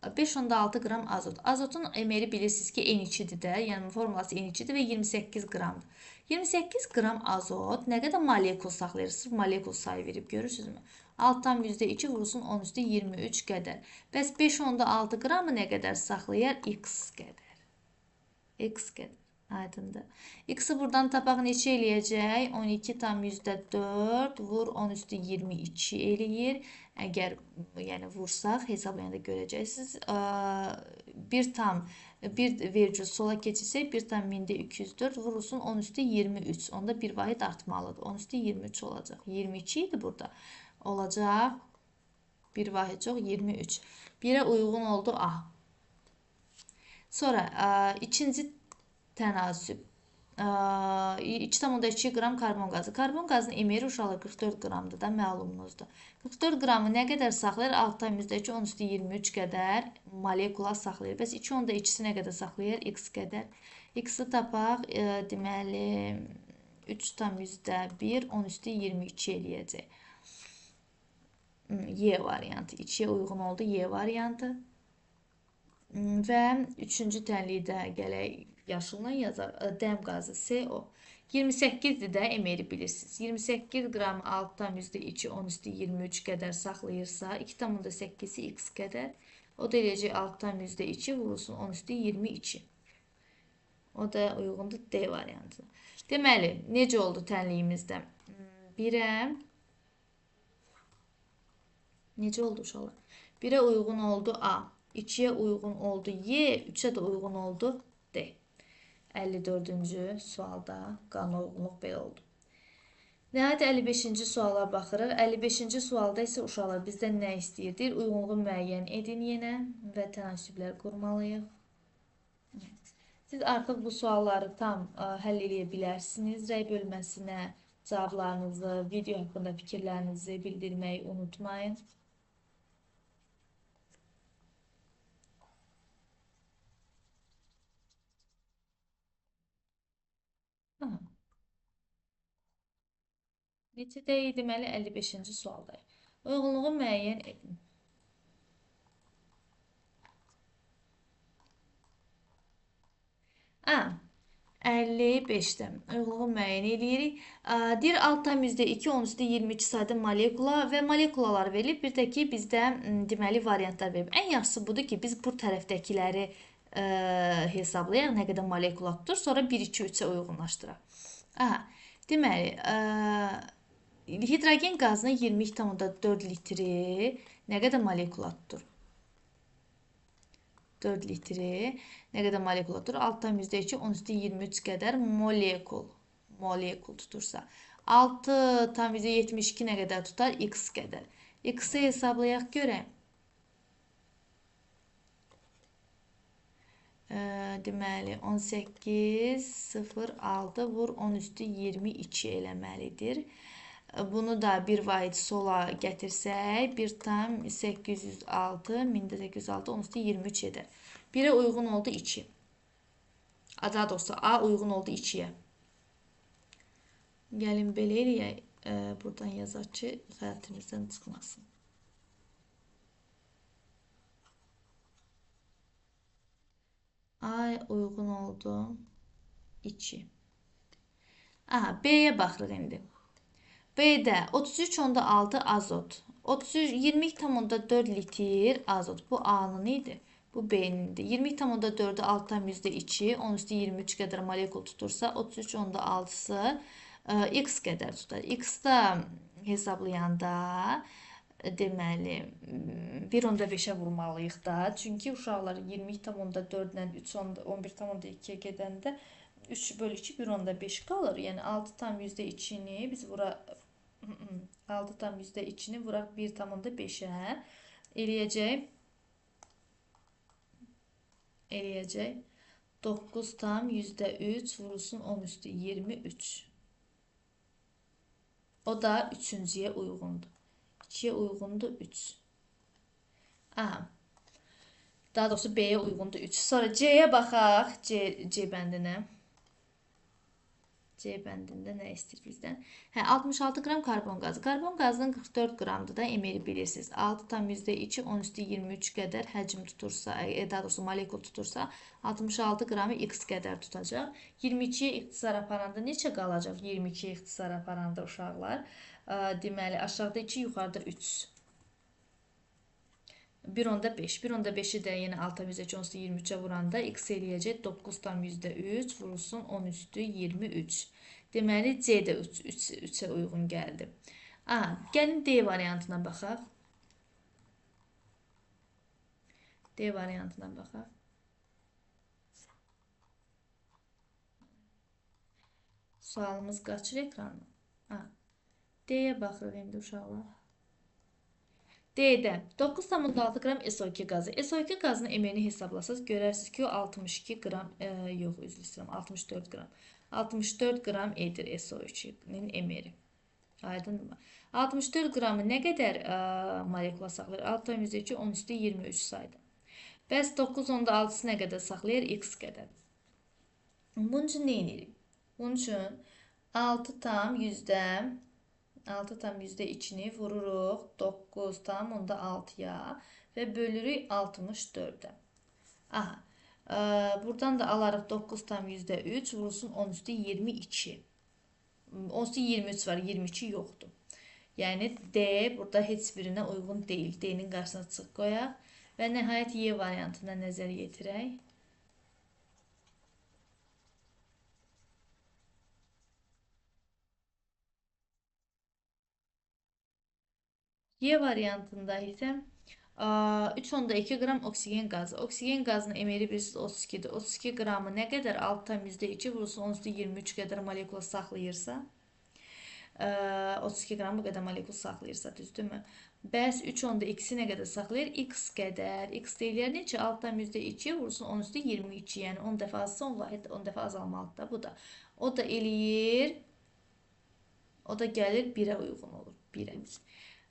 5,6 qram azot. Azotun emeri bilirsiniz ki, N2-dir də. Yəni formulası N2-dir və 28 qramdır. 28 qram azot nə qədər molekul saxlayır? Sırf molekul sayı verib, görürsünüzmü? 6,2 vurulsun 10 üstü 23 qədər. Bəs 5,6 qramı nə qədər saxlayır? X qədər. X qədər. Aydındır. X-i buradan tapaq neçə eləyəcək? 12,4 vur 10 üstü 22 eləyir. Əgər yəni vursaq, hesablayanda görəcəksiniz. 1 vergül sola keçirsək, 1,204 vurulsun 10 üstü 23. Onda bir vahid artmalıdır. 10 üstü 23 olacaq. 22 idi burada. Olacaq. Bir vahid çox 23. 1-ə uyğun oldu A. Sonra ikinci tənasüb. 2,2 qram karbon qazı. Karbon qazının emeri uşaqlar 44 qramdır da, məlumunuzdur. 44 qramı nə qədər saxlayır? 6,2 10 üstü 23 qədər molekula saxlayır. Bəs 2,2-si nə qədər saxlayır? X qədər. X-i tapaq, deməli 3,1 10 üstü 22 eləyəcək. Y variantı. 2-yə uyğun oldu Y variantı. Və üçüncü tənlikdə gələk yaşılla yazaq. Dəm qazı CO. 28-dir də emeri bilirsiniz. 28 qram 6,2 10 üstü 23 qədər saxlayırsa, 2,8-i x qədər. O da eləyəcək 6,2 vurulsun 10 üstü 22. O da uyğundur D variantına. Deməli, necə oldu tənliyimizdə? 1-ə necə oldu uşaqlar? 1-ə uyğun oldu A, 2-yə uyğun oldu Y, 3-ə də uyğun oldu D. 54-cü sualda qanuna uyğunluq belə oldu. Nəhayət 55-ci suala baxırıq. 55-ci sualda isə uşaqlar bizdən nə istəyirdir? Uyğunluğu müəyyən edin yenə və tənasüblər qurmalıyıq. Siz artıq bu sualları tam həll edə bilərsiniz. Rəy bölməsinə cavablarınızı, video haqqında fikirlərinizi bildirməyi unutmayın. Neçədə deməli 55-ci sualdayıq. Uyğunluğu müəyyən edin. A, 55-də uyğunluğu müəyyən edirik. Deyir 6,2 10 üstü 22 sayda molekula və molekulalar verilib. Bir də ki, bizdə deməli variantlar verilib. Ən yaxşısı budur ki, biz bu tərəfdəkiləri hesablayaq, nə qədər molekula tutur, sonra 1, 2, 3-ə uyğunlaşdıraq. Deməli, hidrogen qazının 22,4 litri nə qədər molekula tutur? 4 litri nə qədər molekula tutur? 6,2 10 üstü 23 qədər molekul tutursa. 6,72 nə qədər tutar? X qədər. X-i hesablayaq görək. Deməli 18,06 vur 10 üstü 22 eləməlidir. Bunu da bir vahid sola gətirsək 1,806 1806 10 üstü 23 edər. 1-ə uyğun oldu 2. Daha doğrusu A uyğun oldu 2-yə. Gəlin belə eləyək. Buradan yazaq ki, xətrimizdən çıxmasın. A uyğun oldu 2. B'yə baxırıq indi. B'də 33,6 azot. 22,4 litr azot. Bu A'nın idi. Bu B'nindir. 22,4'ü 6,2 10 üstü 23 qədər molekul tutursa 33,6'sı X qədər tutar. X-da hesablayanda deməli 1,5'ə vurmalıyıq da. Çünki uşaqlar 22,4-dən 11,2'yə gedəndə 3/2 1,5 qalır. Yəni 6,2'ni biz vura 6,2'ni vuraq 1,5'ə eləyəcək 9,3 vurulsun 10 üstü 23. O da 3-cüyə uyğundur. 2'yə uyğundur 3. Daha doğrusu B'yə uyğundur 3. Sonra C'yə baxaq. C bəndinə. C bəndində nə istəyir bizdən? 66 qram karbon qazı. Karbon qazının 44 qramdır da emeri bilirsiniz. 6,2 10 üstü 23 qədər həcm tutursa, daha doğrusu molekul tutursa 66 qramı X qədər tutacaq. 22'yə ixtisar aparanda neçə qalacaq? 22'yə ixtisar aparanda uşaqlar. Deməli aşağıda 2, yuxarıda 3. 1,5. 1,5'i də yenə 6,2 10 üstü 23'ə vuranda X eləyəcək 9,3 vurulsun 10 üstü 23. Deməli C də 3'ə uyğun gəldi. Gəlin D variantına baxaq. D variantına baxaq. Sualımız qaçır ekranına. D'yə baxırıq indi uşaqlar. D'də 9,6 qram SO2 qazı. SO2 qazının emerini hesablasaz görərsiniz ki, o 62 qram, yox, üzr istəyirəm, 64 qram. 64 qram edir SO2-nin emeri. Aydınmı? 64 qramı nə qədər molekula saxlayır? 6,2 10 üstü 23 sayda. Bəs 9,6'sı nə qədər saxlayır? X qədər. Bunun üçün nə edirik? Bunun üçün 6 tam yüzdə 6 tam %2'ni vururuq 9 tam onda 6'ya və bölürük 64'ə. Aha. Buradan da alarıq 9 tam %3 vurulsun 10 üstü 22. 10 üstü 23 var, 22 yoxdur. Yəni D burada heç birinə uyğun deyil. D-nin qarşısına çıx qoyaq və nəhayət Y variantına nəzər yetirək. Y variantında isə 3,2 qram oksigen qazı. Oksigen qazının emeri bilirsiniz 32-dir. 32 qramı nə qədər? 6,2 vurulsun 10 üstü 23 qədər molekula saxlayırsa, 32 qram bu qədər molekul saxlayırsa, düzdürmü? Bəs 3,2-si nə qədər saxlayır? X qədər. X deyilər necə? 6,2 vurulsun 10 üstü 22. Yəni 10 dəfə azsa 10 vahid 10 dəfə azalmalıdır da bu da. O da eləyir. O da gəlir 1-ə uyğun olur. 1-ə.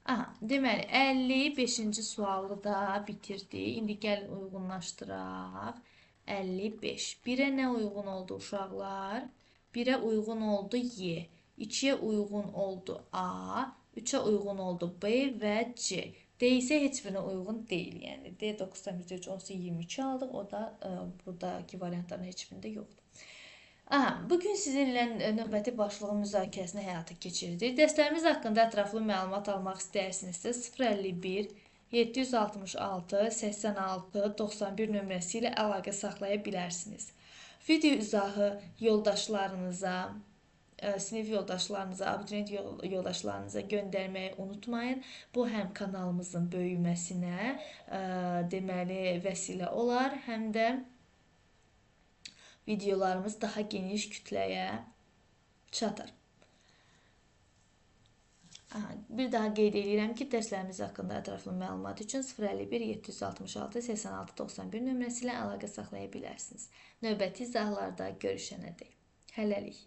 Aha, deməli 55-ci sualı da bitirdik. İndi gəlin uyğunlaşdıraq. 55. 1-ə nə uyğun oldu uşaqlar? 1-ə uyğun oldu Y. 2'ye uyğun oldu A, 3'e uyğun oldu B və C. D isə heç birinə uyğun deyil. Yəni D 9'dan %3 olsa 22 aldıq. O da buradakı variantların heç birində yoxdur. Aha, bugün sizinlə növbəti başlığın müzakirəsini həyata keçirdik. Dərslərimiz haqqında ətraflı məlumat almaq istəyirsinizsə 051 766 86 91 nömrəsi ilə əlaqə saxlaya bilərsiniz. Video izahı yoldaşlarınıza, sinif yoldaşlarınıza, abituriyent yoldaşlarınıza göndərməyi unutmayın. Bu həm kanalımızın böyüməsinə deməli vəsilə olar, həm də videolarımız daha geniş kütləyə çatar. Bir daha qeyd edirəm ki, dərslərimiz haqqında ətraflı məlumat üçün 051 766 86 91 nömrəsi ilə əlaqə saxlaya bilərsiniz. Növbəti izahlarda görüşənədək. Hələlik.